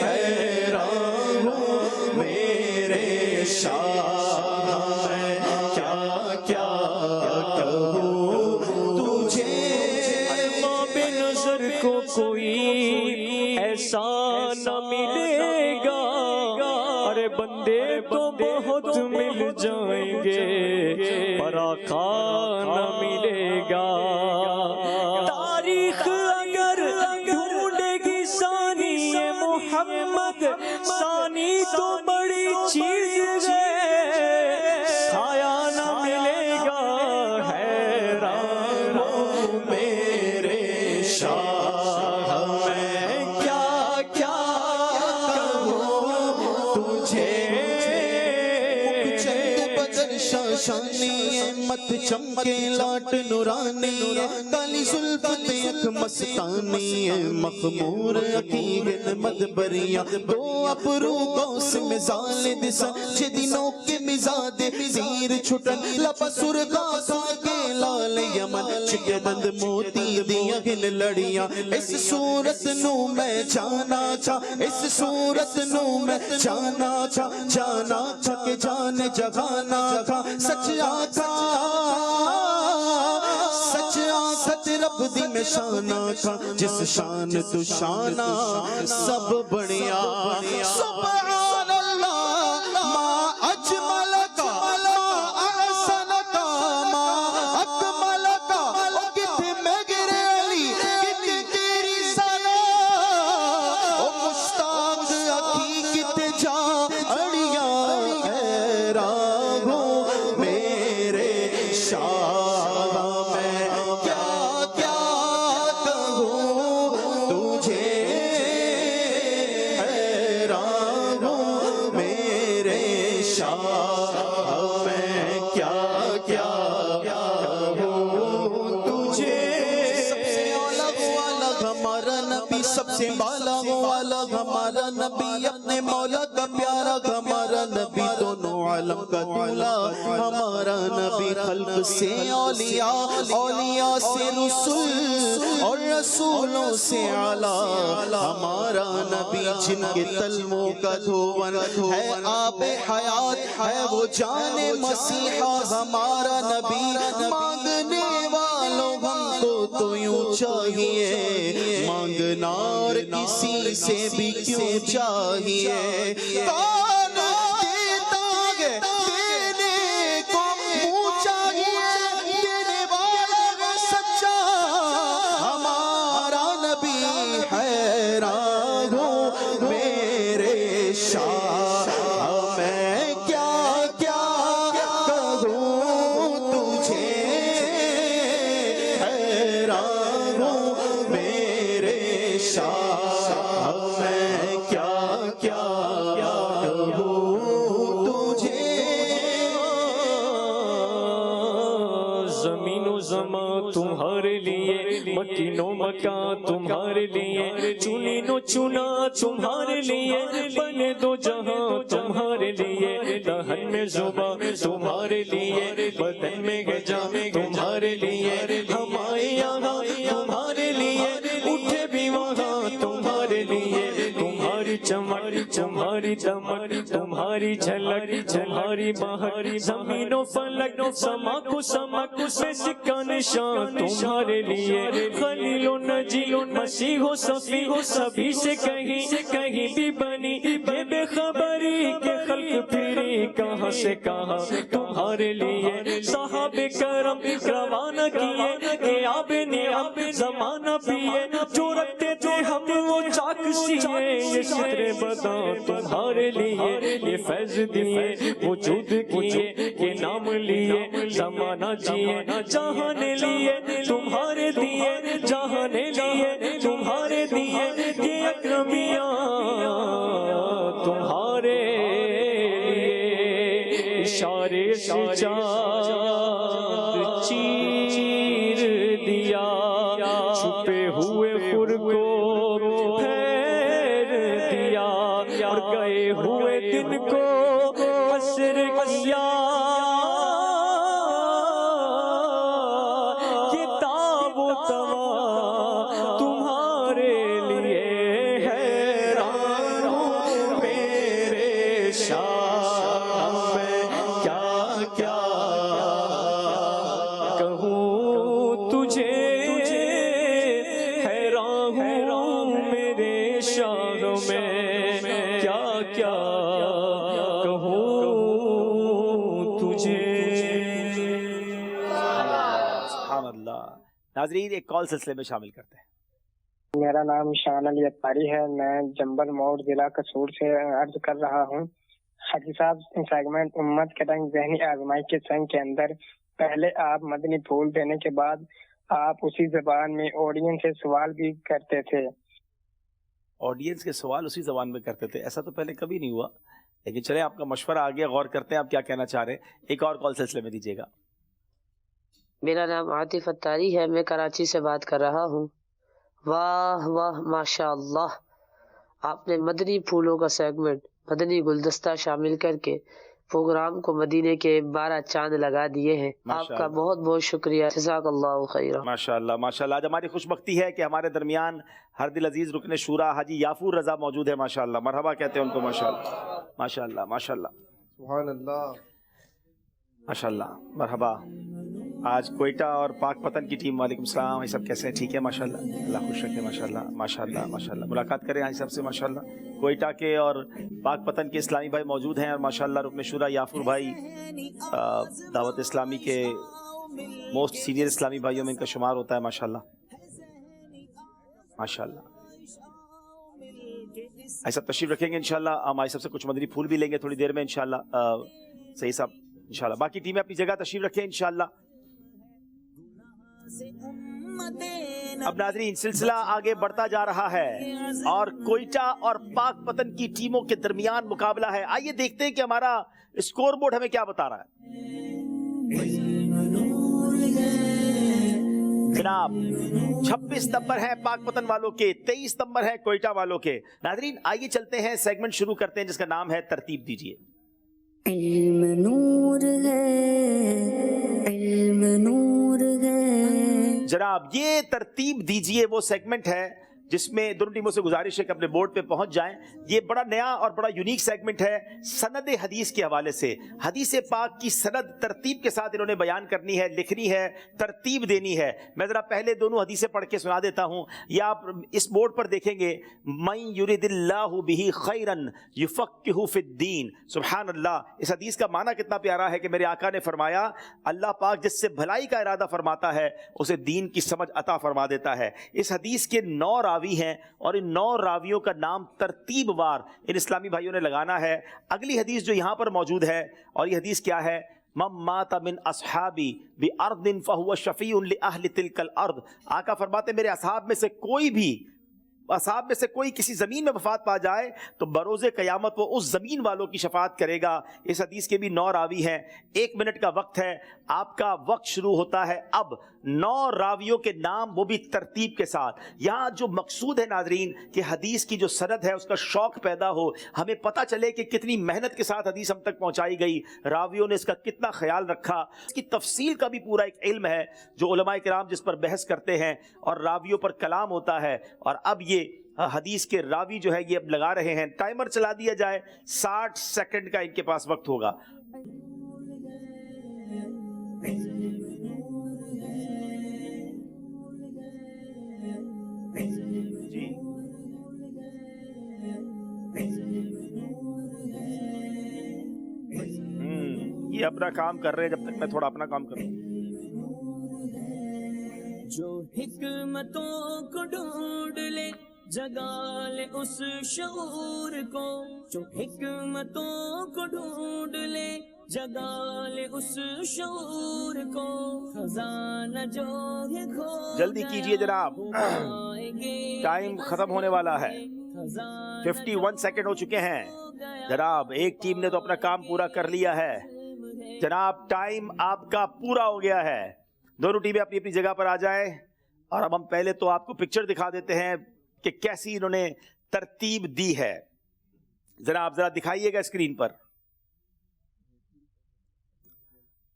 حیران ہوں میرے شاہ میں کیا کہوں تجھے باب نظر کو کوئی ایسا نہ ملے گا ارے بندے تو بہت مل جائیں گے پر آقا نہ ملے گا تاریخ اگر ڈھونڈے گی ثانی محمد ثانی تو بڑی چیز ہے سایہ نہ ملے گا حیران ہوں میرے شاہ میں کیا کیا کہوں تجھے شانی مت چمکے لاٹ نورانی کالی زلف دیکھ مستانی مخمور عقیق مدبریاں دو اپرو گوس مزال دسا جدینوں کے مزاد زیر چھٹن لپا سرگا ساکے لال یمن چکے بند موتی دیا گن لڑیاں اس صورت نو میں جانا چا اس صورت نو میں جانا چا جانا چا کہ جان جگانا تھا سچ آکھا سچ آکھت رب دی میں شانہ تھا جس شان تو شانہ سب بڑیا سبحان اللہ ما اجمل کا ما احسن کا ما اکمل کا کتنے میگرے علی کتنے تیری سنا او مشتاق اکی کتے جا اڑیا اے راگو میرے شاہ میں کیا کیا کہوں تجھے اے راگو میرے شاہ میں کیا کیا کہوں تجھے سب سے الگ الگ ہمارا نبی سب سے بالا الگ ہمارا نبی اپنے مولا کا پیارا ہمارا نبی دونوں عالم کا دولا ہمارا نبی خلق سے اولیاء اولیاء سے رسول اور رسولوں سے اعلیٰ ہمارا نبی جن کے تلموں کا دھون ہے آب حیات ہے وہ جان مسیحا ہمارا نبی مانگنے والوں ہم کو تو یوں چاہیے مانگنا اور کسی سے بھی کیوں چاہیے کون دیتا ہے دینے کو منہ چاہیے دینے والا سچا ہمارا نبی حیران ہوں میرے شاہ میں کیا کیا کہوں تجھے حیران ہوں میرے شاہ میں کیا کیا کہوں تجھے زمین و زمان تمہارے لیے مکین و مکان تمہارے لیے چنین و چنا تمہارے لیے بنے دو جہاں تمہارے لیے دہن میں زبان تمہارے لیے بدن میں گجا تمہارے لیے ہم آئے یہاں تمہارے لیے اٹھے بھی وہاں تمہارے لیے تمہاری چمک تمہاری دمک تمہاری جھلک تمہاری مہک زمین و فلک سما کو سمک میں سکہ نشان تمہارے لیے خلیل و نجی مسیح و صفی سبھی سے کہیں بھی بنی یہ بے خبری کہ خلق پھری کہاں سے کہاں تمہارے لیے صحابہ کرم روانہ کیے کہ آب نعم زمانہ پیے جو رکھتے تھے ہم وہ چاک سیے یہ شتر بدا تمہارے لیے یہ فیض دیے وجود کیے کہ نام لیے زمانہ جیے جہانے لیے تمہارے دیے جہانے لیے تمہارے دیے یہ اکرمیاں تمہارے لیے اشارے سے چاند چیر دیا چھپے ہوئے خور کو پھیر دیا اور گئے ہوئے دن کو عصر کیا کتاب و توا تمہارے لیے حیران ہوں میرے شاہ میں کیا کیا کہوں تجھے حیران ہوں میرے شاہ میں کیا کیا کہوں تجھے سبحان اللہ۔ ناظرین ایک کال سلسلے میں شامل کرتے ہیں۔ میرا نام شان علی اطاری ہے، میں جنبل موڑ ضلع قصور سے عرض کر رہا ہوں۔ حاجی صاحب، سیگمنٹ امت کے رنگ ذہنی آزمائی کے سنگ کے اندر پہلے آپ مدنی پھول دینے کے بعد آپ اسی زبان میں آڈینس سے سوال بھی کرتے تھے۔ آڈینس کے سوال اسی زبان میں کرتے تھے؟ ایسا تو پہلے کبھی نہیں ہوا، لیکن چلیں آپ کا مشورہ آ گیا، غور کرتے ہیں آپ کیا کہنا چاہ رہے ہیں۔ ایک اور کال سلسلے میں دیجیے گا۔ میرا نام عاطف اتاری ہے، میں کراچی سے بات کر رہا ہوں۔ واہ واہ ماشاء اللہ، آپ نے مدنی پھولوں کا سیگمنٹ مدنی گلدستہ شامل کر کے پروگرام کو مدینے کے 12 چاند لگا دیے ہیں۔ آپ کا بہت بہت شکریہ، جزاک اللہ خیرا۔ ماشاءاللہ ماشاءاللہ، آج ہماری خوش بختی ہے کہ ہمارے درمیان ہر دل عزیز رکن شورا حاجی یافور رضا موجود ہے۔ ماشاءاللہ، مرحبا کہتے ہیں ان کو۔ ماشاءاللہ ماشاءاللہ ماشاءاللہ سبحان اللہ، ماشاءاللہ، مرحبا۔ آج کوئٹہ اور پاک پتن کی ٹیم، وعلیکم السلام، یہ سب کیسے ہیں؟ ٹھیک ہے ماشاءاللہ، اللہ خوش رکھے۔ ماشاءاللہ ماشاءاللہ ماشاءاللہ، ملاقات کریں آج سب سے۔ ماشاءاللہ کوئٹہ کے اور پاک پتن کے اسلامی بھائی موجود ہیں، اور ماشاءاللہ رکن شورا یافور بھائی دعوت اسلامی کے موسٹ سینئر اسلامی بھائیوں میں ان کا شمار ہوتا ہے۔ ماشاءاللہ ماشاءاللہ، ایسا تشریف رکھیں گے انشاءاللہ۔ ہم آج سب سے کچھ مدنی پھول بھی لیں گے تھوڑی دیر میں انشاءاللہ۔ صحیح صاحب انشاءاللہ، باقی ٹیمیں اپنی جگہ تشریف رکھیں انشاءاللہ۔ اب ناظرین، سلسلہ آگے بڑھتا جا رہا ہے اور کوئٹہ اور پاک پتن کی ٹیموں کے درمیان مقابلہ ہے۔ آئیے دیکھتے ہیں کہ ہمارا اسکور بورڈ ہمیں کیا بتا رہا ہے۔ جناب 26 نمبر ہے پاک پتن والوں کے، 23 نمبر ہے کوئٹہ والوں کے۔ ناظرین آئیے چلتے ہیں، سیگمنٹ شروع کرتے ہیں جس کا نام ہے ترتیب دیجیے۔ علم نور ہے، علم نور ہے۔ جناب یہ ترتیب دیجئے وہ سیگمنٹ ہے جس میں دونوں ٹیموں سے گزارش ہے کہ اپنے بورڈ پہ پہنچ جائیں۔ یہ بڑا نیا اور بڑا یونیک سیگمنٹ ہے سند حدیث کے حوالے سے۔ حدیث پاک کی سند ترتیب کے ساتھ انہوں نے بیان کرنی ہے، لکھنی ہے، ترتیب دینی ہے۔ میں ذرا پہلے دونوں حدیثیں پڑھ کے سنا دیتا ہوں، یا آپ اس بورڈ پر دیکھیں گے، من یرید اللہ بہ خیرا یفقہہ فی الدین۔ سبحان اللہ، اس حدیث کا معنی کتنا پیارا ہے کہ میرے آقا نے فرمایا اللہ پاک جس سے بھلائی کا ارادہ فرماتا ہے اسے دین کی سمجھ عطا فرما دیتا ہے۔ اس حدیث کے 9 راوی ہیں اور ان 9 راویوں کا نام ترتیب وار ان اسلامی بھائیوں نے لگانا ہے۔ اگلی حدیث جو یہاں پر موجود ہے، اور یہ حدیث کیا ہے؟ من مات من اصحابی بارض فهو شفیع لاہل تلک الارض۔ آقا فرماتے میرے اصحاب میں سے کوئی کسی زمین میں وفات پا جائے تو بروز قیامت وہ اس زمین والوں کی شفاعت کرے گا۔ اس حدیث کے بھی 9 راوی ہیں۔ 1 منٹ کا وقت ہے، آپ کا وقت شروع ہوتا ہے اب۔ 9 راویوں کے نام، وہ بھی ترتیب کے ساتھ۔ یہاں جو مقصود ہے ناظرین کہ حدیث کی جو سند ہے اس کا شوق پیدا ہو، ہمیں پتہ چلے کہ کتنی محنت کے ساتھ حدیث ہم تک پہنچائی گئی، راویوں نے اس کا کتنا خیال رکھا۔ اس کی تفصیل کا بھی پورا ایک علم ہے جو علماء کرام جس پر بحث کرتے ہیں اور راویوں پر کلام ہوتا ہے۔ اور اب یہ حدیث کے راوی جو ہے یہ اب لگا رہے ہیں، ٹائمر چلا دیا جائے، 60 سیکنڈ کا ان کے پاس وقت ہوگا۔ یہ اپنا کام کر رہے ہیں، جب تک میں تھوڑا اپنا کام کروں۔ جو حکمتوں کو ڈھونڈ لے جگا لے اس شعور کو، جو حکمتوں کو ڈھونڈ لے جگا لے اس شعور کو، خزانہ جو ہے کھو جلدی کیجئے جناب، ٹائم ختم ہونے والا ہے۔ 51 سیکنڈ ہو چکے ہیں جناب۔ ایک ٹیم نے تو اپنا کام پورا کر لیا ہے جناب، ٹائم آپ کا پورا ہو گیا ہے۔ دونوں ٹیمیں اپنی اپنی جگہ پر آ جائیں، اور اب ہم پہلے تو آپ کو پکچر دکھا دیتے ہیں کہ کیسی انہوں نے ترتیب دی ہے۔ جناب ذرا دکھائیے گا اسکرین پر۔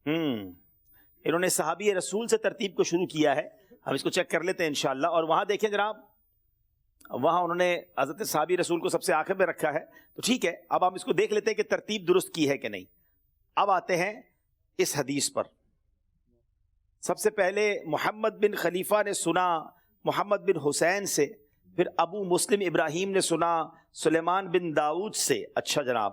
انہوں نے صحابی رسول سے ترتیب کو شروع کیا ہے، ہم اس کو چیک کر لیتے ہیں انشاءاللہ۔ اور وہاں دیکھیں جناب، وہاں انہوں نے حضرت صحابی رسول کو سب سے آخر میں رکھا ہے، تو ٹھیک ہے اب ہم اس کو دیکھ لیتے ہیں کہ ترتیب درست کی ہے کہ نہیں۔ اب آتے ہیں اس حدیث پر۔ سب سے پہلے محمد بن خلیفہ نے سنا محمد بن حسین سے، پھر ابو مسلم ابراہیم نے سنا سلیمان بن داؤد سے۔ اچھا جناب،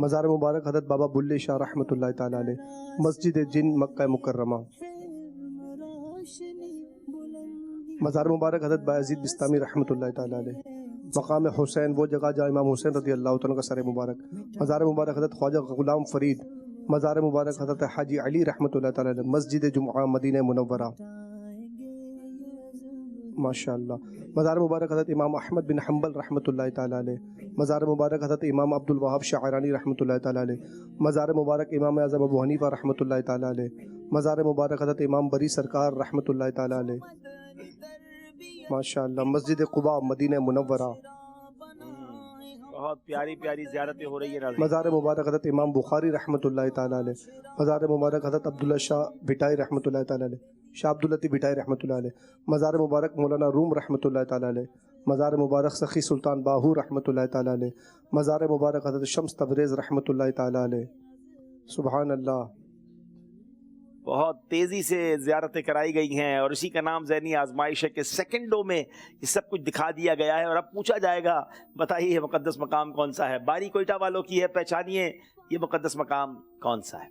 مزار مبارک حضرت بابا بلے شاہ رحمۃ اللہ تعالیٰ علیہ، مسجد جن مکہ مکرمہ۔ مزار مبارک حضرت بایزید بستامی رحمۃ اللہ تعالیٰ علیہ، مقام حسین وہ جگہ جہاں امام حسین رضی اللہ تعالیٰ کا سر مبارک۔ مزار مبارک حضرت خواجہ غلام فرید، مزار مبارک حضرت حاجی علی رحمۃ اللہ تعالیٰ علیہ، مسجد جمعہ مدینہ منورہ، ماشاءاللہ۔ مزار مبارک حضرت امام احمد بن حنبل رحمۃ اللہ تعالیٰ علیہ، مزار مبارک حضرت امام عبد الوہاب شاعرانی رحمۃ اللہ تعالیٰ علیہ، مزار مبارک امام اعظم ابو حنیفہ رحمۃ اللہ تعالیٰ علیہ، مزار مبارک حضرت امام بری سرکار رحمۃ اللہ تعالیٰ علیہ، ماشاءاللہ۔ مسجد قباء مدینہ منورہ، بہت پیاری پیاری زیارتیں ہو رہی ہیں۔ مزار مبارک حضرت امام بخاری رحمۃ اللہ تعالیٰ علیہ، مزار مبارک حضرت عبداللہ شاہ بھٹائی رحمۃ اللہ تعالیٰ علیہ، شاہ عبداللطیف بھٹائی رحمۃ اللہ علیہ، مزار مبارک مولانا روم رحمۃ اللہ تعالیٰ علیہ، مزار مبارک سخی سلطان باہو رحمۃ اللہ تعالیٰ علیہ، مزار مبارک حضرت شمس تبریز رحمۃ اللہ تعالیٰ علیہ، سبحان اللہ۔ بہت تیزی سے زیارتیں کرائی گئی ہیں اور اسی کا نام ذہنی آزمائش ہے کہ سیکنڈوں میں یہ سب کچھ دکھا دیا گیا ہے۔ اور اب پوچھا جائے گا بتائیے مقدس مقام کون سا ہے؟ باری کوئٹہ والوں کی ہے، پہچانیے یہ مقدس مقام کون سا ہے؟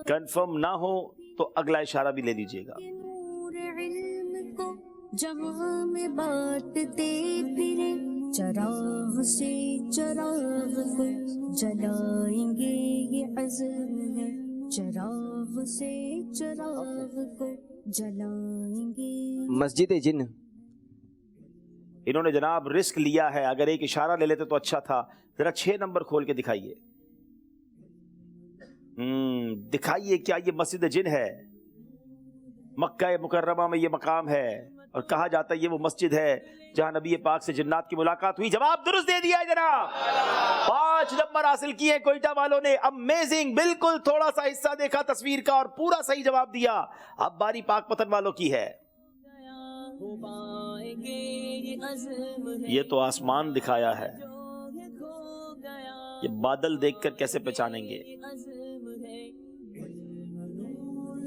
کنفرم نہ ہو تو اگلا اشارہ بھی لے لیجئے گا۔ نور علم کو جہاں میں بانٹتے پھرے، چراغ سے چراغ کو جلائیں گے یہ عزم ہے، چراغ سے چراغ کو جلائیں گے۔ مسجد جن، انہوں نے جناب رسک لیا ہے، اگر ایک اشارہ لے لیتے تو اچھا تھا۔ ذرا 6 نمبر کھول کے دکھائیے، دکھائیے کیا یہ مسجد جن ہے؟ مکہ مکرمہ میں یہ مقام ہے اور کہا جاتا ہے یہ وہ مسجد ہے جہاں نبی پاک سے جنات کی ملاقات ہوئی۔ جواب درست دے دیا ہے جناب، 5 نمبر حاصل کیے کوئٹہ والوں نے، امیزنگ۔ بالکل تھوڑا سا حصہ دیکھا تصویر کا اور پورا صحیح جواب دیا۔ اب باری پاک پتن والوں کی ہے۔ یہ تو آسمان دکھایا ہے، یہ بادل دیکھ کر کیسے پہچانیں گے؟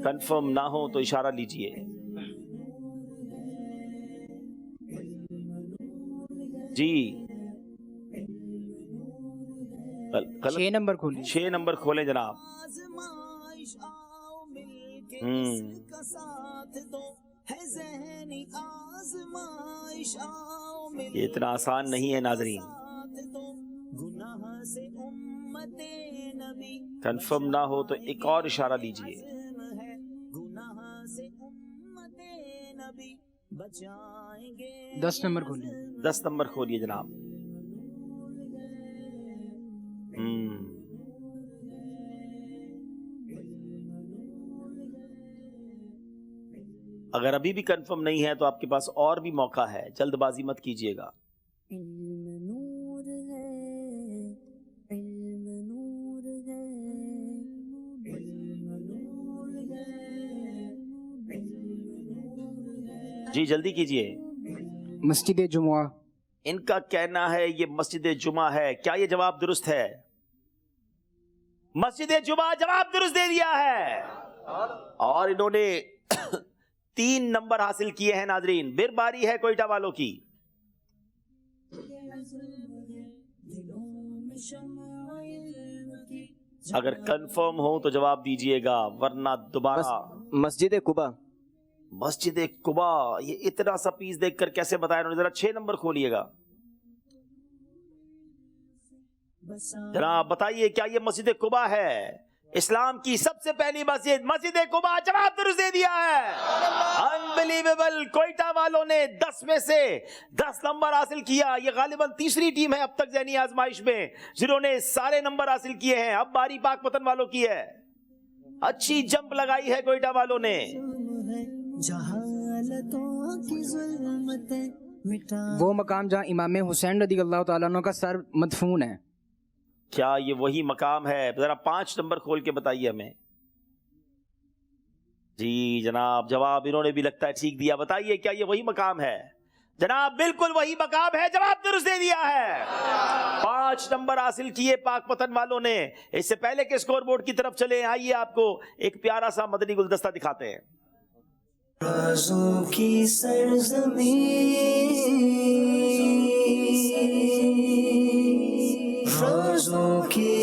کنفرم نہ ہو تو اشارہ لیجئے۔ جی 6 نمبر کھولیں، 6 نمبر کھولیں جناب۔ یہ اتنا آسان نہیں ہے ناظرین، کنفرم نہ ہو تو ایک اور اشارہ لیجئے۔ 10 نمبر کھولیں، 10 نمبر کھولیے جناب۔ اگر ابھی بھی کنفرم نہیں ہے تو آپ کے پاس اور بھی موقع ہے، جلد بازی مت کیجیے گا۔ علم نور ہے، علم نور ہے، علم نور ہے۔ جی جلدی کیجیے۔ مسجد جمعہ، ان کا کہنا ہے یہ مسجد جمعہ ہے، کیا یہ جواب درست ہے؟ مسجد جمعہ جواب درست دے دیا ہے اور انہوں نے 3 نمبر حاصل کیے ہیں ناظرین۔ بر باری ہے کوئٹہ والوں کی۔ اگر کنفرم ہو تو جواب دیجئے گا ورنہ دوبارہ۔ مسجد قباء، مسجد قباء، یہ اتنا سا پیس دیکھ کر کیسے بتایا انہوں نے؟ ذرا 6 نمبر کھولیے گا جناب، بتائیے کیا یہ مسجد قباء ہے؟ اسلام کی سب سے پہلی مسجد مسجد قباء، جواب درست دے دیا ہے۔ انبلیویبل، کوئٹہ والوں نے 10 میں سے 10 نمبر حاصل کیا۔ یہ غالباً تیسری ٹیم ہے اب تک ذہنی آزمائش میں جنہوں نے سارے نمبر حاصل کیے ہیں۔ اب باری پاک پتن والوں کی ہے، اچھی جمپ لگائی ہے کوئٹہ والوں نے۔ وہ مقام جہاں امام حسین رضی اللہ تعالیٰ عنہ کا سر مدفون ہے، کیا یہ وہی مقام ہے؟ ذرا 5 نمبر کھول کے بتائیے ہمیں۔ جی جناب، جواب انہوں نے بھی لگتا ہے ٹھیک دیا۔ بتائیے کیا یہ وہی مقام ہے؟ جناب بالکل وہی مقام ہے، جواب درست دے دیا ہے۔ 5 نمبر حاصل کیے پاک پتن والوں نے۔ اس سے پہلے کہ اسکور بورڈ کی طرف چلیں، آئیے آپ کو ایک پیارا سا مدنی گلدستہ دکھاتے ہیں۔ رازوں کی سرزمین،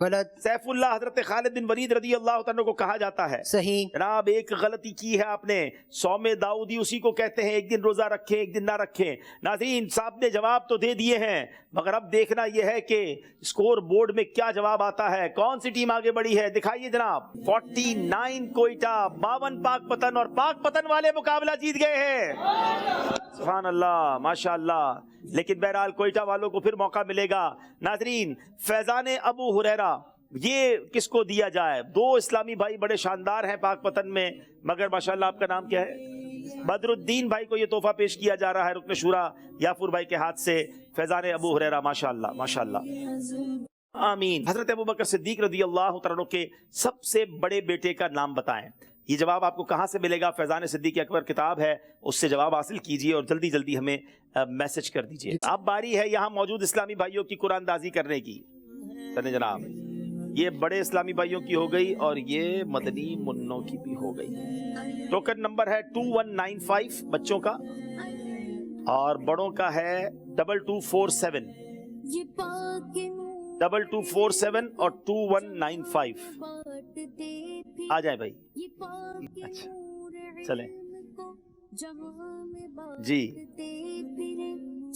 سیف اللہ حضرت خالد بن ولید رضی اللہ تعالیٰ کو کہا جاتا ہے. صحیح. جناب ایک غلطی کی ہے آپ نے. صوم داؤدی اسی کو کہتے ہیں، ایک دن روزہ رکھیں ایک دن نہ رکھیں. ناظرین صاحب نے جواب تو دے دیے ہیں، مگر اب دیکھنا یہ ہے کہ اسکور بورڈ میں کیا جواب آتا ہے، کون سی ٹیم آگے بڑھی ہے. دکھائیے جناب. 49 کوئٹہ، 52 پاک پتن، اور پاک پتن والے مقابلہ جیت گئے ہیں. سبحان اللہ، ماشاء اللہ. لیکن بہرحال کوئٹہ والوں کو پھر موقع ملے گا. ناظرین فیضان ابو ہریرہ یہ کس کو دیا جائے؟ 2 اسلامی بھائی بڑے شاندار ہیں پاک پتن میں، مگر ماشاءاللہ آپ کا نام کیا ہے؟ بدر الدین بھائی کو یہ تحفہ پیش کیا جا رہا ہے رکن شورا یافور بھائی کے ہاتھ سے. فیضان ابو ہریرہ ماشاءاللہ ماشاءاللہ. آمین. حضرت ابوبکر صدیق رضی اللہ تعالیٰ کے سب سے بڑے بیٹے کا نام بتائیں. یہ جواب آپ کو کہاں سے ملے گا؟ فیضان صدیق اکبر کتاب ہے، اس سے جواب حاصل کیجئے اور جلدی جلدی ہمیں میسج کر دیجئے. اب باری ہے یہاں موجود اسلامی بھائیوں کی قرآن دازی کرنے کی. چلیں جناب، یہ بڑے اسلامی بھائیوں کی ہو گئی اور یہ مدنی منوں کی بھی ہو گئی. ٹوکن نمبر ہے 2195 بچوں کا، اور بڑوں کا ہے 2247. 2247 اور 2195. آ جائیں بھائی. اچھا چلیں جی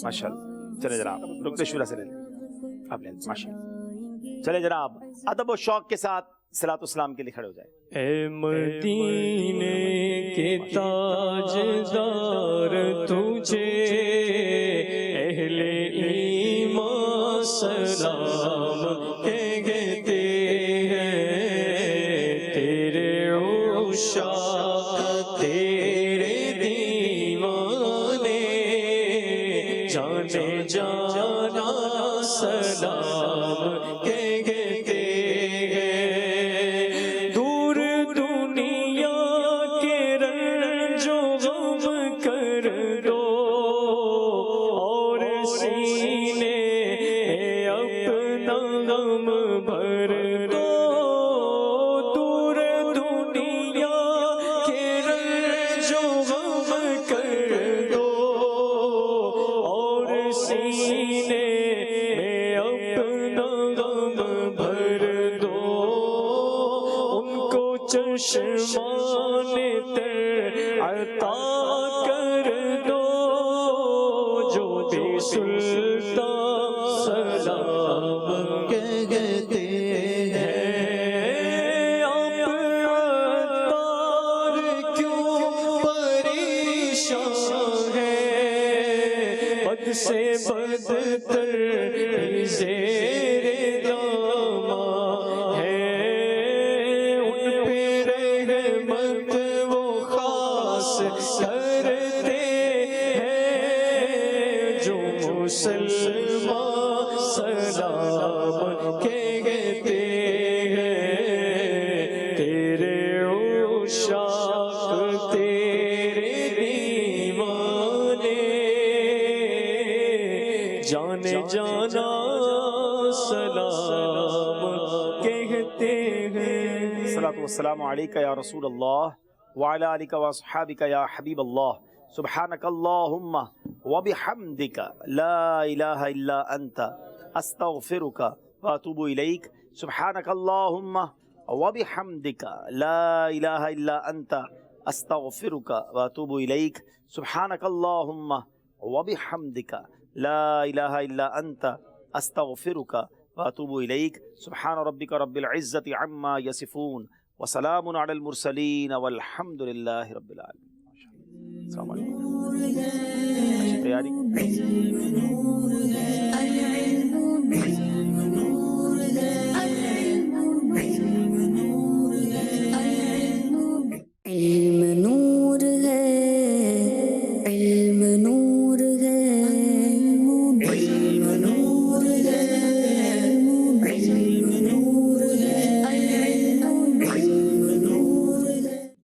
ماشاءاللہ. چلیں جناب رکن شورا سے لے لیں آپ لیں. ماشاءاللہ. چلیں جناب ادب و شوق کے ساتھ صلاۃ والسلام کے لیے کھڑے ہو جائیں. اے مدینے کے تاجدار تجھے اہل ایمان سلام کہتے ہیں. تیرے عشاق تیرے دیوانے جانے جانا سلام کہتے ہیں. دور دنیا کے رنج و غم کر دو اور سینے اپنا غم بھر دو. دور دنیا کے رنج و غم کر دو اور سینے میں اپنا غم بھر دو. ان کو چشمان تر عطا کر دو جو بھی سلطان سلام کہتے ہیں. آپ عطار کیوں پریشان ہیں؟ بد سے بدتر زیر داماں ہے. ان پہ رحمت وہ خاص کرتے ہیں جو مسلمان سلام کہتے ہیں. تیرے عشاق تیرے دیوانے جانے جانا سلام کہتے ہیں. الصلاۃ والسلام علیک یا رسول اللہ وعلی آلک واصحابک یا حبیب اللہ. سبحانک اللہم وبحمدک لا الہ الا انت استغفرک واتوب الیک. سبحانک اللہم وبحمدک لا الہ الا انت استغفرک واتوب الیک. سبحانک اللہم وبحمدک لا الہ الا انت استغفرک واتوب الیک. سبحان ربک رب العزت عما یصفون وسلام علی المرسلین والحمد للہ رب العالمین. السلام علیکم. تیاری